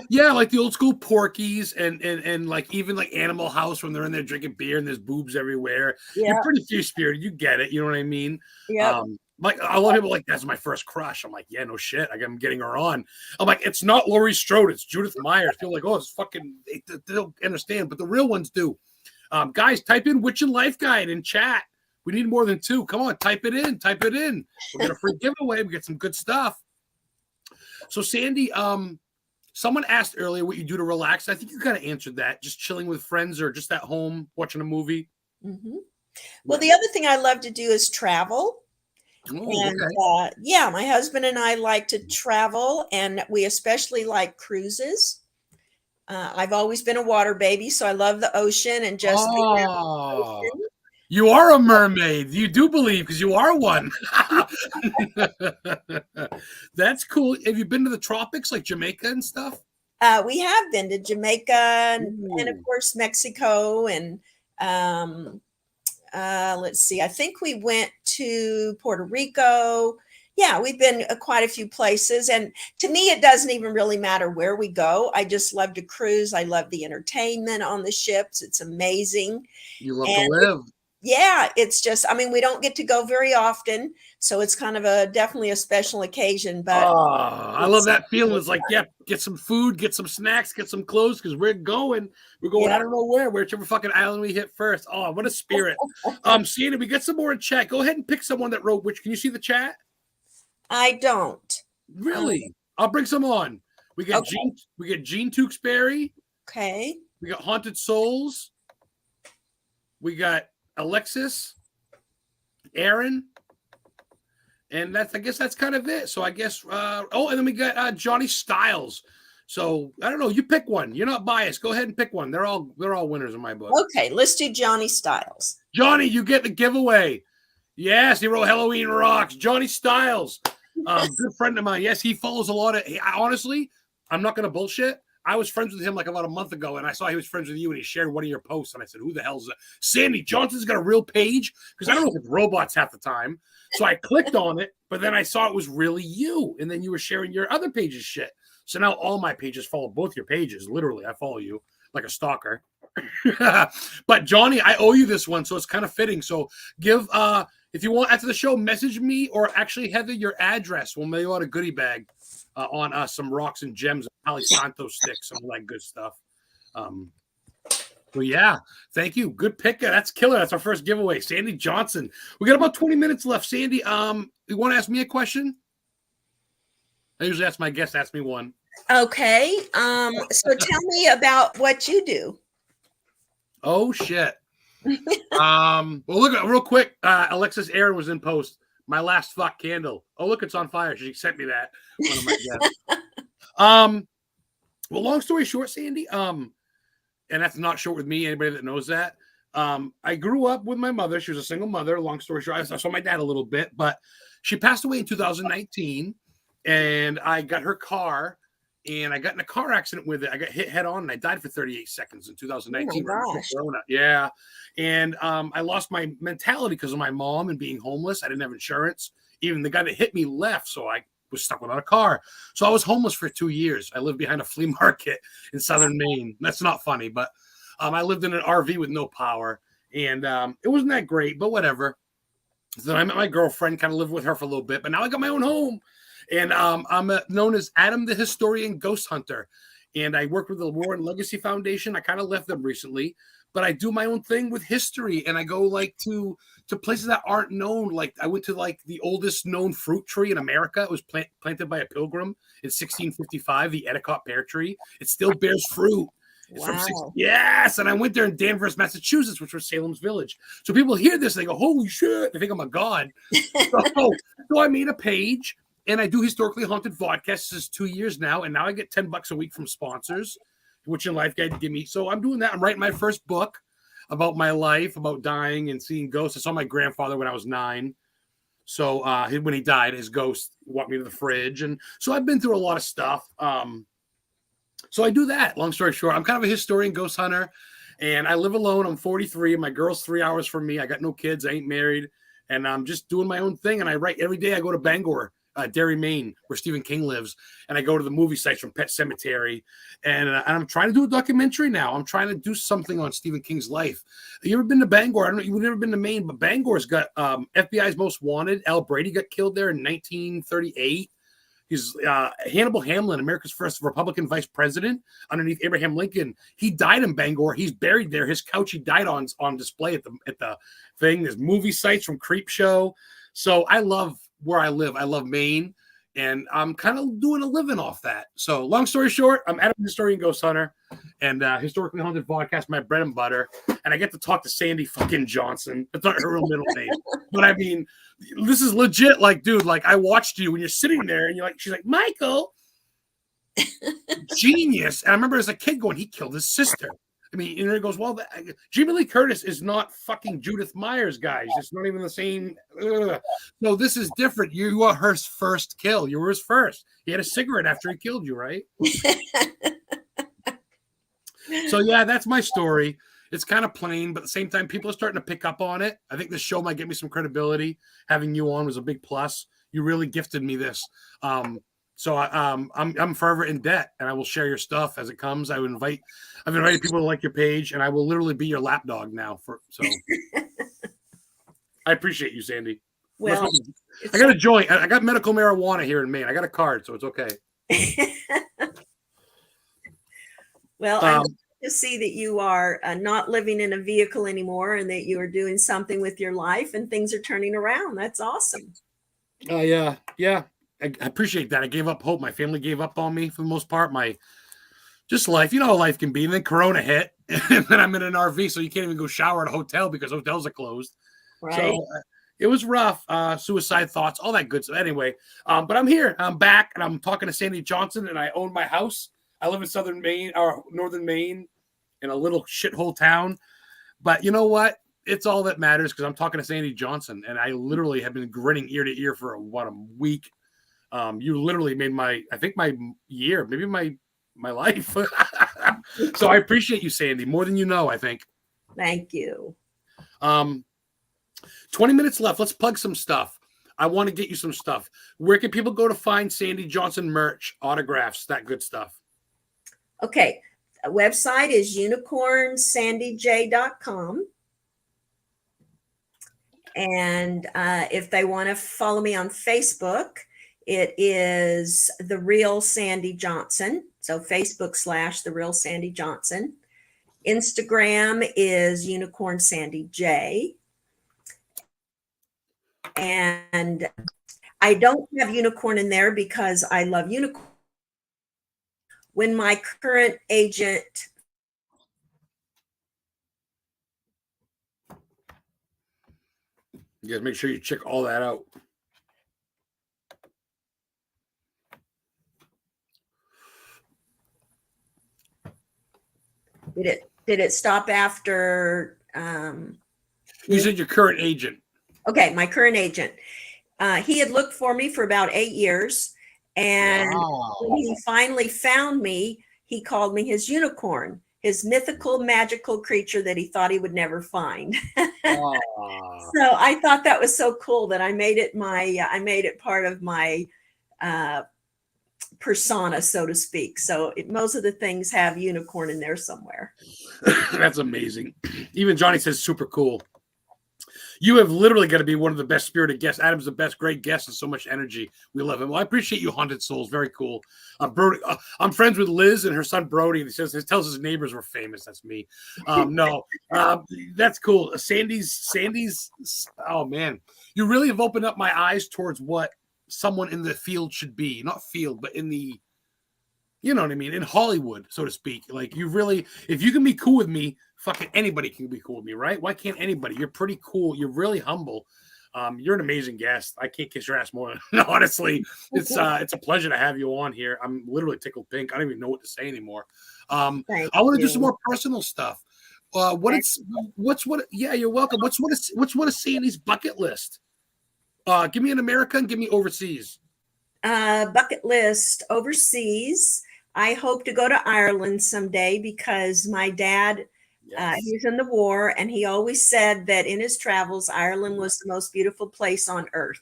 S1: Yeah, like the old school Porky's and like even like Animal House when they're in there drinking beer and there's boobs everywhere.
S3: Yeah,
S1: You're pretty free spirited. You get it. You know what I mean?
S3: yeah.
S1: Like a lot of people like that's my first crush. I'm like, yeah, no shit. Like I'm getting her on. I'm like, it's not Laurie Strode, it's Judith Myers. People are like, oh, it's fucking. They don't understand, but the real ones do. Guys, type in Witch and Life Guide in chat. We need more than 2. Come on, type it in. Type it in. We're gonna free giveaway. We get some good stuff. So Sandy, someone asked earlier what you do to relax. I think you kind of answered that. Just chilling with friends or just at home watching a movie.
S3: Mm-hmm. Well, the other thing I love to do is travel.
S1: Oh,
S3: And
S1: okay.
S3: yeah, my husband and I like to travel, and we especially like cruises. I've always been a water baby, so I love the ocean and just being out in the
S1: Oh,
S3: ocean.
S1: you are a mermaid. You do believe because you are one. That's cool. Have you been to the tropics like Jamaica and stuff?
S3: We have been to Jamaica and of
S1: Ooh.
S3: course Mexico and um, let's see. I think we went to Puerto Rico. Yeah, we've been quite a few places, and to me, it doesn't even really matter where we go. I just love to cruise. I love the entertainment on the ships. It's amazing,
S1: You love to
S3: and
S1: live.
S3: yeah, it's just. I mean, we don't get to go very often, so it's kind of a definitely a special occasion. But
S1: Oh, I love
S3: it's
S1: that feeling. It's like, yeah, get some food, get some snacks, get some clothes because we're going. We're going,
S3: yeah,
S1: I don't know where, whichever fucking island we hit first. Oh, what a spirit. Sienna, we get some more in chat. Go ahead and pick someone that wrote which. Can you see the chat?
S3: I don't.
S1: Really? I'll bring some on. We get
S3: Okay.
S1: Gene Tewksbury.
S3: Okay.
S1: We got Haunted Souls. We got Alexis, Aaron, and I guess that's kind of it. So I guess and then we got Johnny Styles. So I don't know. You pick one. You're not biased. Go ahead and pick one. They're all winners in my book.
S3: Okay. Let's do Johnny Styles.
S1: Johnny, you get the giveaway. Yes, he wrote Halloween Rocks. Johnny Styles, good friend of mine. Yes, he follows a lot of. Honestly, I'm not gonna bullshit. I was friends with him like about a month ago, and I saw he was friends with you, and he shared one of your posts, and I said, "Who the hell's that?" Sandy Johnson's got a real page because I don't know if it's robots half the time. So I clicked on it, but then I saw it was really you, and then you were sharing your other pages shit. So now all my pages follow both your pages. Literally, I follow you like a stalker. But Johnny, I owe you this one, so it's kind of fitting. So give if you want after the show, message me or actually Heather your address. We'll mail you out a goodie bag on some rocks and gems, and Palo Santo sticks, some of that good stuff. So yeah, thank you. Good pick. That's killer. That's our first giveaway. Sandy Johnson. We got about 20 minutes left. Sandy, you want to ask me a question? I usually ask my guests, ask me one.
S3: Okay. So tell me about what you do.
S1: Oh shit. Well, look real quick. Alexis Aaron was in post. My last fuck candle. Oh, look, it's on fire. She sent me that. One of my guests. Well, long story short, Sandy. And that's not short with me. Anybody that knows that. I grew up with my mother. She was a single mother. Long story short, I saw my dad a little bit, but she passed away in 2019, and I got her car. And I got in a car accident with it. I got hit head on, and I died for 38 seconds in 2019.
S3: Oh my gosh.
S1: Corona. Yeah. And I lost my mentality because of my mom and being homeless. I didn't have insurance. Even the guy that hit me left, so I was stuck without a car. So I was homeless for 2 years. I lived behind a flea market in southern Maine. That's not funny, but I lived in an RV with no power, and it wasn't that great, but whatever. So then I met my girlfriend, kind of lived with her for a little bit, but now I got my own home. And I'm known as Adam the Historian Ghost Hunter. And I work with the War and Legacy Foundation. I kind of left them recently, but I do my own thing with history. And I go like to places that aren't known. Like I went to like the oldest known fruit tree in America. It was planted by a pilgrim in 1655, the Endicott pear tree. It still bears fruit. It's
S3: Wow.
S1: yes, and I went there in Danvers, Massachusetts, which was Salem's Village. So people hear this, they go, "Holy shit!" They think I'm a god. So I made a page. And I do historically haunted vodcasts. This is 2 years now, and now I get $10 a week from sponsors, which in Life Guide give me. So I'm doing that. I'm writing my first book about my life, about dying and seeing ghosts. I saw my grandfather when I was 9. So when he died, his ghost walked me to the fridge, and so I've been through a lot of stuff. So I do that. Long story short, I'm kind of a historian, ghost hunter, and I live alone. I'm 43. My girl's 3 hours from me. I got no kids. I ain't married, and I'm just doing my own thing. And I write every day. I go to Bangor. Derry, Maine, where Stephen King lives, and I go to the movie sites from Pet Cemetery, and I'm trying to do a documentary now. I'm trying to do something on Stephen King's life. You ever been to Bangor? I don't know. You've never been to Maine, but Bangor's got FBI's most wanted. Al Brady got killed there in 1938. He's Hannibal Hamlin, America's first Republican vice president underneath Abraham Lincoln. He died in Bangor. He's buried there. His couch he died on display at the thing. There's movie sites from Creep Show. So I love where I live. I love Maine. and I'm kind of doing a living off that. So, long story short, I'm Adam Historian Ghost Hunter, and Historically Haunted Podcast, my bread and butter. And I get to talk to Sandy fucking Johnson. That's not her real middle name, but I mean, this is legit. Like, dude, like I watched you when you're sitting there, and you're like, she's like, Michael, genius. And I remember as a kid going, he killed his sister. I mean, and it goes, well, Jamie Lee Curtis is not fucking Judith Myers, guys. It's not even the same. No, this is different. You are her first kill. You were his first. He had a cigarette after he killed you, right? So, yeah, that's my story. It's kind of plain, but at the same time, people are starting to pick up on it. I think this show might get me some credibility. Having you on was a big plus. You really gifted me this. So I'm forever in debt, and I will share your stuff as it comes. I've invited people to like your page, and I will literally be your lapdog now. So I appreciate you, Sandy.
S3: Well,
S1: I got a joint. I got medical marijuana here in Maine. I got a card, so it's okay.
S3: Well, I'm glad to see that you are not living in a vehicle anymore, and that you are doing something with your life, and things are turning around. That's awesome.
S1: Yeah. I appreciate that. I gave up hope. My family gave up on me for the most part. My just life, you know how life can be. And then Corona hit, and then I'm in an RV, so you can't even go shower at a hotel because hotels are closed.
S3: Right.
S1: So it was rough. Suicide thoughts, all that good stuff. Anyway, but I'm here. I'm back, and I'm talking to Sandy Johnson, and I own my house. I live in southern Maine or northern Maine in a little shithole town. But you know what? It's all that matters because I'm talking to Sandy Johnson, and I literally have been grinning ear to ear for a week. You literally made my year, maybe my life. So I appreciate you, Sandy, more than you know, I think.
S3: Thank you.
S1: 20 minutes left. Let's plug some stuff. I want to get you some stuff. Where can people go to find Sandy Johnson merch, autographs, that good stuff?
S3: Okay. The website is unicornsandyj.com. And if they want to follow me on Facebook, it is The Real Sandy Johnson. So Facebook / The Real Sandy Johnson. Instagram is Unicorn Sandy J. And I don't have unicorn in there because I love unicorn. When my current agent
S1: You guys make sure you check all that out.
S3: did it stop after
S1: You said your current agent.
S3: Okay, my current agent. He had looked for me for about 8 years, and when he finally found me, he called me his unicorn, his mythical, magical creature that he thought he would never find. So I thought that was so cool that I made it part of my persona, so to speak. So most of the things have unicorn in there somewhere.
S1: That's amazing. Even Johnny says super cool. You have literally got to be one of the best spirited guests. Adam's the best, great guest, and so much energy. We love him. Well, I appreciate you, Haunted Souls. Very cool. Brody, I'm friends with Liz and her son Brody. He tells his neighbors were famous. That's me. That's cool. Sandy's. Oh man, you really have opened up my eyes towards what someone in the field should be. Not field, but in the, you know what I mean, in Hollywood, so to speak. Like you really, if you can be cool with me, fucking anybody can be cool with me, right? Why can't anybody? You're pretty cool. You're really humble. You're an amazing guest. I can't kiss your ass more. Honestly, it's a pleasure to have you on here. I'm literally tickled pink. I don't even know what to say anymore. I want to do some more personal stuff. Yeah, you're welcome. What's one of Sandy's bucket list? Give me an America and give me overseas.
S3: Bucket list overseas. I hope to go to Ireland someday because my dad, he's in the war, and he always said that in his travels, Ireland was the most beautiful place on earth.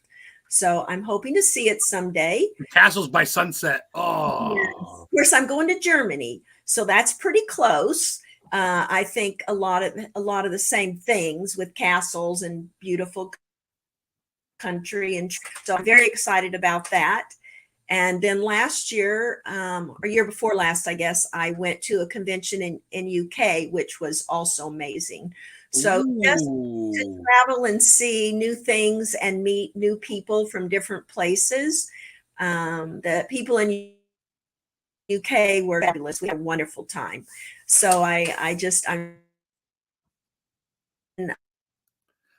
S3: So I'm hoping to see it someday.
S1: Castles by sunset. Oh,
S3: yes. Of course, I'm going to Germany, so that's pretty close. I think a lot of the same things with castles and beautiful country, and so I'm very excited about that. And then last year, or year before last, I guess, I went to a convention in UK, which was also amazing. So just to travel and see new things and meet new people from different places The people in UK were fabulous. We had a wonderful time. So I'm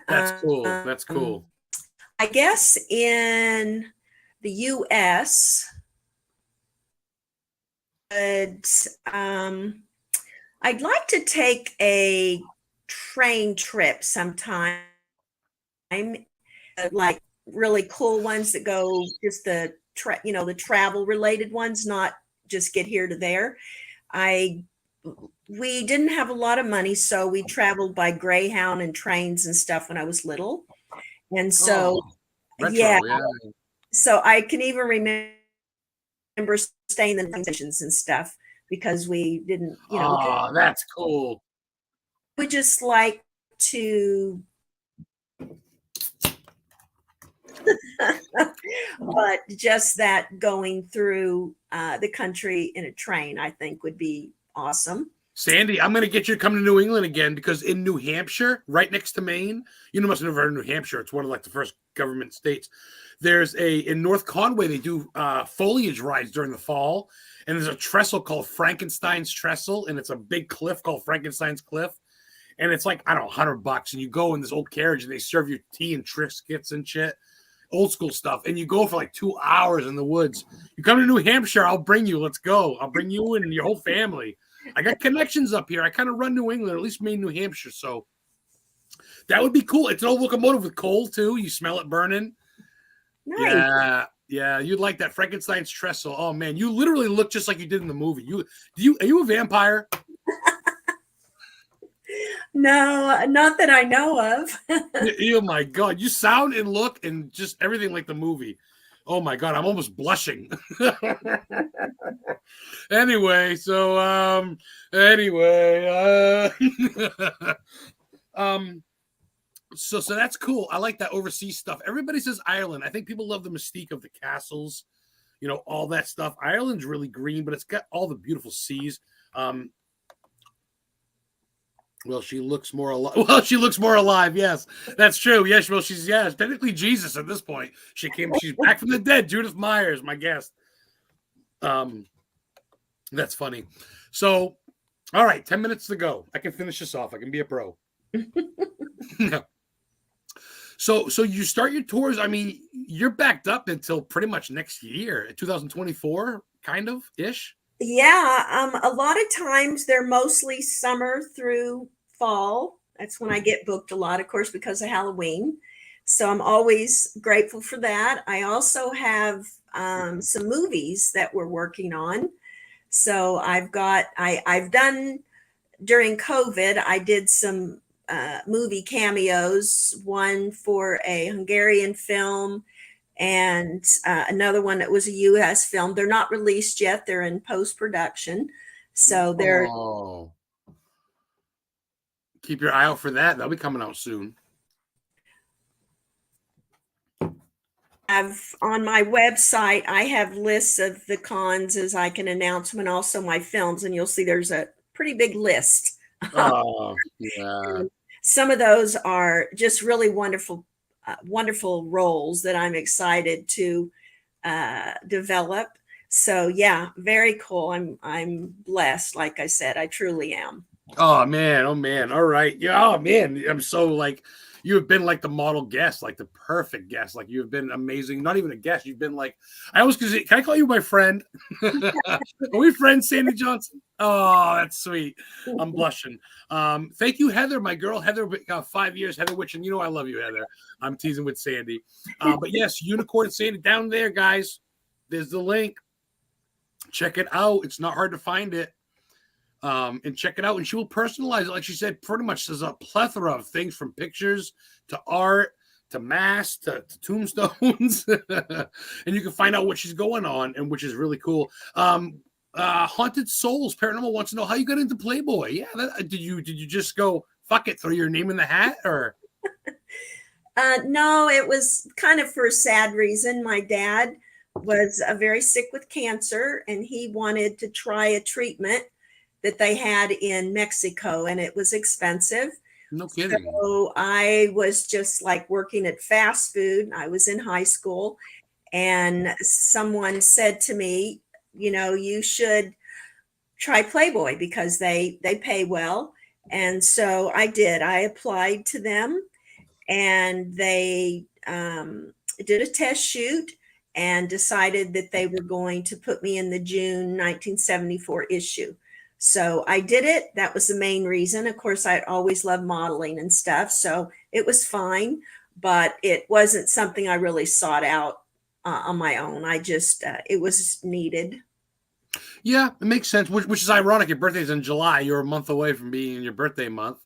S1: That's cool. That's
S3: um,
S1: cool.
S3: I guess in the US, but I'd like to take a train trip sometime, like really cool ones that go just the travel related ones, not just get here to there. I we didn't have a lot of money, so we traveled by Greyhound and trains and stuff when I was little. And so,
S1: Oh,
S3: yeah,
S1: retro. Yeah.
S3: so I can even remember staying in the stations and stuff because we didn't,
S1: Oh, that's cool.
S3: we just like to, but just that going through the country in a train, I think would be awesome.
S1: Sandy, I'm going to get you to come to New England again because in New Hampshire, right next to Maine, you must have never heard of New Hampshire. It's one of like the first government states. There's in North Conway, they do foliage rides during the fall. And there's a trestle called Frankenstein's Trestle. And it's a big cliff called Frankenstein's Cliff. And it's like, I don't know, $100. And you go in this old carriage and they serve you tea and Triscuits and shit. Old school stuff. And you go for like 2 hours in the woods. You come to New Hampshire, I'll bring you. Let's go. I'll bring you and your whole family. I got connections up here. I kind of run New England, or at least Maine, New Hampshire. So that would be cool. It's an old locomotive with coal too. You smell it burning.
S3: Nice.
S1: Yeah, yeah. You'd like that Frankenstein's Trestle. Oh man, you literally look just like you did in the movie. Are you a vampire?
S3: No, not that I know of.
S1: Oh my god, you sound and look and just everything like the movie. Oh my god, I'm almost blushing. Anyway, so so that's cool. I like that overseas stuff. Everybody says Ireland. I think people love the mystique of the castles, all that stuff. Ireland's really green, but it's got all the beautiful seas. Well, she looks more alive. Well, she looks more alive. Yes, that's true. Yes, well, she's technically Jesus at this point. She's back from the dead. Judith Myers, my guest. That's funny. So, all right, 10 minutes to go. I can finish this off. I can be a pro. So you start your tours. I mean, you're backed up until pretty much next year, 2024, kind of ish.
S3: Yeah, a lot of times they're mostly summer through fall. That's when I get booked a lot, of course, because of Halloween. So I'm always grateful for that. I also have some movies that we're working on. So I've done during COVID, I did some movie cameos, one for a Hungarian film and another one that was a US film. They're not released yet. They're in post-production. So they're
S1: keep your eye out for that. That'll be coming out soon.
S3: On my website, I have lists of the cons as I can announce them and also my films, and you'll see there's a pretty big list.
S1: Oh, yeah.
S3: Some of those are just really wonderful roles that I'm excited to develop. So yeah, very cool. I'm blessed. Like I said, I truly am.
S1: Oh man. All right. Yeah. Oh man. I'm so like, you have been like the model guest, like the perfect guest. Like you've been amazing. Not even a guest. You've been like, can I call you my friend? Are we friends, Sandy Johnson? Oh, that's sweet. I'm blushing. Thank you, Heather, my girl. Heather, 5 years, Heather Witch, and you know I love you, Heather. I'm teasing with Sandy. But yes, Unicorn Sandy down there, guys. There's the link. Check it out. It's not hard to find it. And check it out. And she will personalize it. Like she said, pretty much there's a plethora of things from pictures to art to masks to tombstones. And you can find out what she's going on, and which is really cool. Haunted Souls Paranormal wants to know how you got into Playboy. Yeah, did you just go fuck it, throw your name in the hat, or?
S3: No, it was kind of for a sad reason. My dad was very sick with cancer, and he wanted to try a treatment that they had in Mexico, and it was expensive.
S1: No kidding.
S3: So I was just like working at fast food. I was in high school, and someone said to me, you should try Playboy because they pay well. And so I did. I applied to them, and they did a test shoot and decided that they were going to put me in the June 1974 issue. So I did it. That was the main reason. Of course, I'd always loved modeling and stuff, so it was fine, but it wasn't something I really sought out on my own. I just, it was needed.
S1: Yeah, it makes sense, which is ironic. Your birthday's in July. You're a month away from being in your birthday month.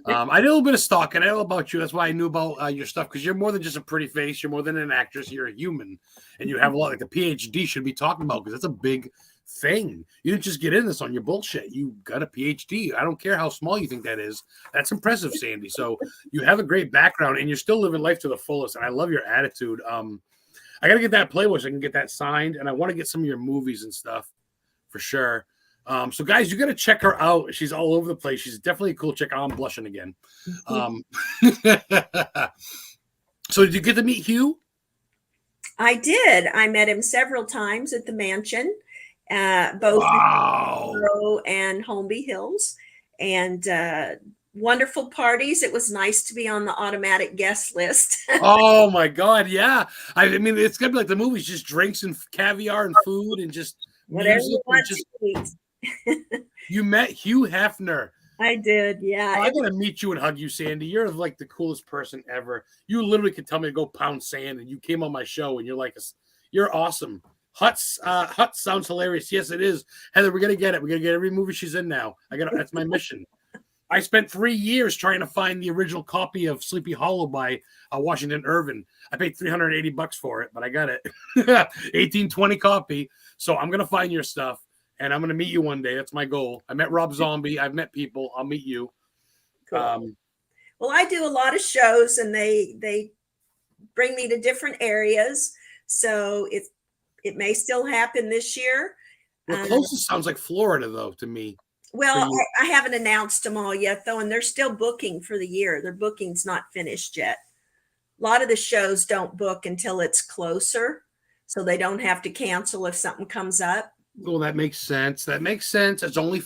S1: I did a little bit of stalking. I know about you. That's why I knew about your stuff, because you're more than just a pretty face. You're more than an actress. You're a human, and you have a lot. Like the PhD should be talking about, because that's a big thing. You didn't just get in this on your bullshit. You got a PhD. I don't care how small you think that is. That's impressive, Sandy. So you have a great background, and you're still living life to the fullest. And I love your attitude. I got to get that Playboy so I can get that signed, and I want to get some of your movies and stuff for sure. So guys, you got to check her out. She's all over the place. She's definitely a cool chick. I'm blushing again. So did you get to meet Hugh?
S3: I did. I met him several times at the mansion, both
S1: Wow.
S3: in Monroe and Holmby Hills, and wonderful parties. It was nice to be on the automatic guest list.
S1: Oh my God, yeah. I mean, it's gonna be like the movies, just drinks and caviar and food and just
S3: Whatever
S1: music
S3: you want
S1: and just.
S3: to eat.
S1: You met Hugh Hefner.
S3: I did, yeah.
S1: I gotta meet you and hug you, Sandy. You're like the coolest person ever. You literally could tell me to go pound sand, and you came on my show, and you're like, you're awesome. Hut sounds hilarious. Yes, it is. Heather, we're gonna get it. We're gonna get every movie she's in now. That's my mission. I spent 3 years trying to find the original copy of Sleepy Hollow by Washington Irving. I paid $380 for it, but I got it. 1820 copy. So I'm gonna find your stuff, and I'm gonna meet you one day. That's my goal. I met Rob Zombie. I've met people. I'll meet you.
S3: Cool. Well, I do a lot of shows, and they bring me to different areas. So it may still happen this year.
S1: The closest sounds like Florida, though, to me.
S3: Well, I haven't announced them all yet, though, and they're still booking for the year. Their booking's not finished yet. A lot of the shows don't book until it's closer, so they don't have to cancel if something comes up.
S1: Well, that makes sense. That makes sense. It's only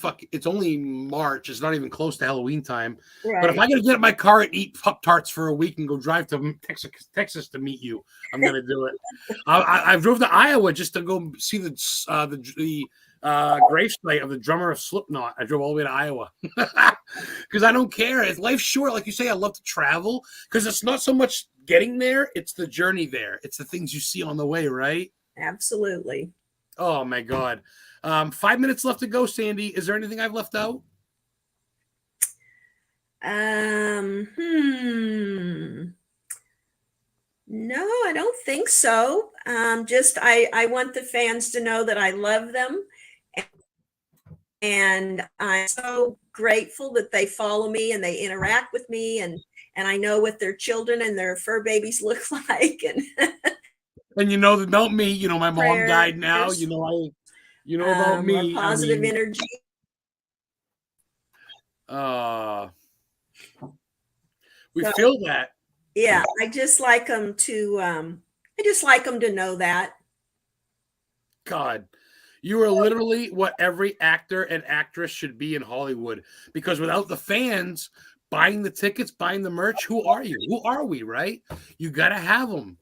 S1: March. It's not even close to Halloween time.
S3: Right.
S1: But if I got to get in my car and eat Pop-Tarts for a week and go drive to Texas to meet you, I'm going to do it. I drove to Iowa just to go see the gravesite of the drummer of Slipknot. I drove all the way to Iowa because I don't care. It's life's short. Like you say, I love to travel because it's not so much getting there. It's the journey there. It's the things you see on the way, right?
S3: Absolutely.
S1: Oh my God. 5 minutes left to go, Sandy. Is there anything I've left out?
S3: No, I don't think so. Just I want the fans to know that I love them, and I'm so grateful that they follow me and they interact with me, and I know what their children and their fur babies look like,
S1: and you know about me. You know my mom died now.
S3: Prayers.
S1: You know about me.
S3: Positive energy.
S1: We feel that.
S3: Yeah, I just like them to know that.
S1: God, you are literally what every actor and actress should be in Hollywood, because without the fans buying the tickets, buying the merch, who are you? Who are we, right? You got to have them.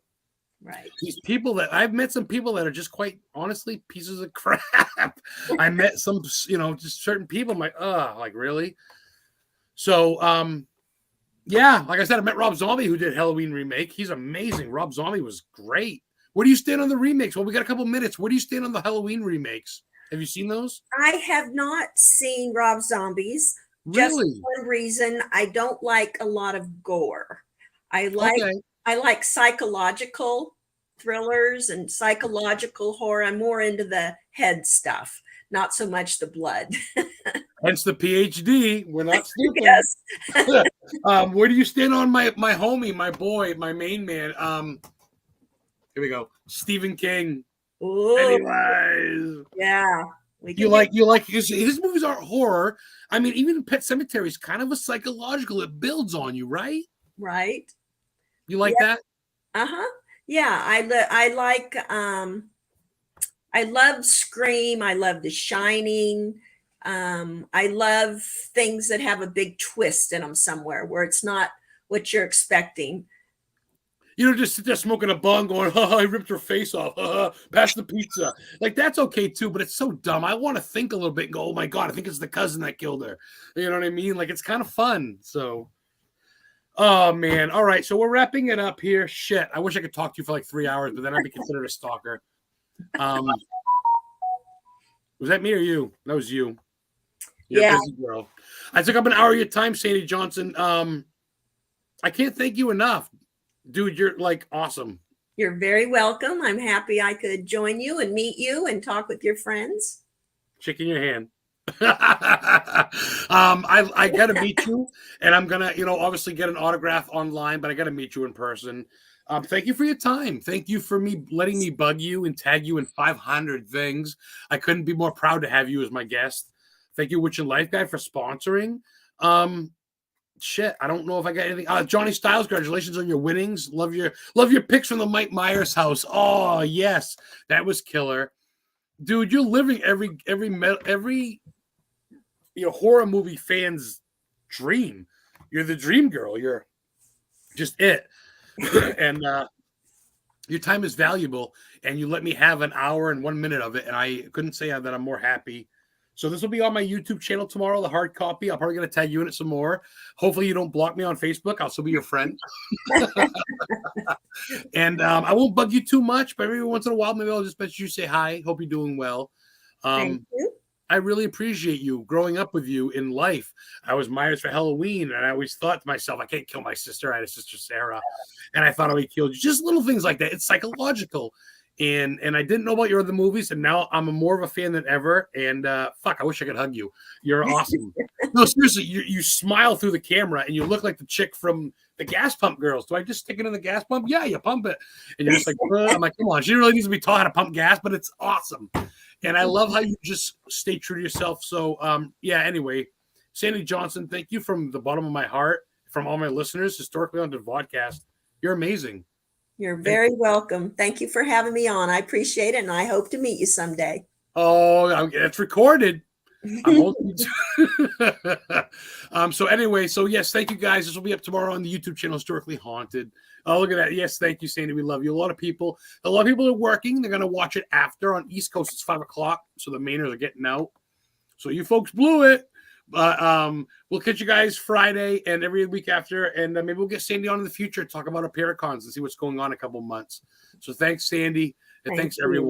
S3: Right.
S1: These people that I've met, some people that are just quite honestly pieces of crap. I met some, just certain people. I'm like, really? So, yeah, like I said, I met Rob Zombie, who did Halloween remake. He's amazing. Rob Zombie was great. Where do you stand on the remakes? Well, we got a couple minutes. Where do you stand on the Halloween remakes? Have you seen those?
S3: I have not seen Rob Zombie's.
S1: Really?
S3: Just one reason, I don't like a lot of gore. I like psychological thrillers and psychological horror. I'm more into the head stuff, not so much the blood.
S1: Hence the PhD. We're not stupid.
S3: Yes.
S1: Where do you stand on my homie, my boy, my main man? Here we go. Stephen King.
S3: Ooh.
S1: Anyways.
S3: Yeah.
S1: You like his movies aren't horror. I mean, even Pet Sematary is kind of a psychological. It builds on you, right?
S3: Right.
S1: You like that?
S3: Uh-huh. Yeah, I love Scream. I love The Shining. I love things that have a big twist in them somewhere where it's not what you're expecting.
S1: You know, just sit there smoking a bong going, I ripped her face off. Pass the pizza. Like, that's okay too, but it's so dumb. I want to think a little bit and go, oh my God, I think it's the cousin that killed her. You know what I mean? Like, it's kind of fun. So, oh man. All right. So we're wrapping it up here. Shit. I wish I could talk to you for like 3 hours, but then I'd be considered a stalker. Was that me or you? That was you. You're
S3: Yeah.
S1: a busy girl. I took up an hour of your time, Sandy Johnson. I can't thank you enough. Dude, you're like awesome.
S3: You're very welcome. I'm happy I could join you and meet you and talk with your friends.
S1: Chicken your hand. I gotta meet you, and I'm gonna, obviously get an autograph online, but I gotta meet you in person. Thank you for your time. Thank you for letting me bug you and tag you in 500 things. I couldn't be more proud to have you as my guest. Thank you, Witch and Life Guy, for sponsoring. Shit, I don't know if I got anything. Johnny Styles, congratulations on your winnings. Love your picks from the Mike Myers house. Oh yes, that was killer, dude. You're living every horror movie fan's dream. You're the dream girl. You're just it, and your time is valuable. And you let me have an hour and 1 minute of it, and I couldn't say that I'm more happy. So this will be on my YouTube channel tomorrow, the hard copy. I'm probably going to tag you in it some more. Hopefully you don't block me on Facebook. I'll still be your friend. And I won't bug you too much, but every once in a while, maybe I'll just bet you say hi. Hope you're doing well.
S3: Thank you.
S1: I really appreciate you growing up with you in life. I was Myers for Halloween, and I always thought to myself, I can't kill my sister. I had a sister, Sarah, and I thought I would kill you. Just little things like that. It's psychological. And I didn't know about your other movies, and now I'm more of a fan than ever. And fuck, I wish I could hug you. You're awesome. No, seriously, you smile through the camera, and you look like the chick from the Gas Pump Girls. Do I just stick it in the gas pump? Yeah, you pump it, and you're just like, I'm like, come on, she really needs to be taught how to pump gas, but it's awesome. And I love how you just stay true to yourself. So, yeah. Anyway, Sandy Johnson, thank you from the bottom of my heart, from all my listeners, Historically Haunted Vodcast. You're amazing.
S3: You're very welcome. Thank you for having me on. I appreciate it, and I hope to meet you someday.
S1: Oh, it's recorded. So anyway, so yes, thank you guys. This will be up tomorrow on the YouTube channel, Historically Haunted. Oh, look at that. Yes, thank you, Sandy. We love you. A lot of people are working. They're going to watch it after. On East Coast, it's 5 o'clock, so the Mainers are getting out. So you folks blew it. But we'll catch you guys Friday and every week after, and maybe we'll get Sandy on in the future, talk about our Paracons and see what's going on in a couple months. So thanks, Sandy, and thanks everyone.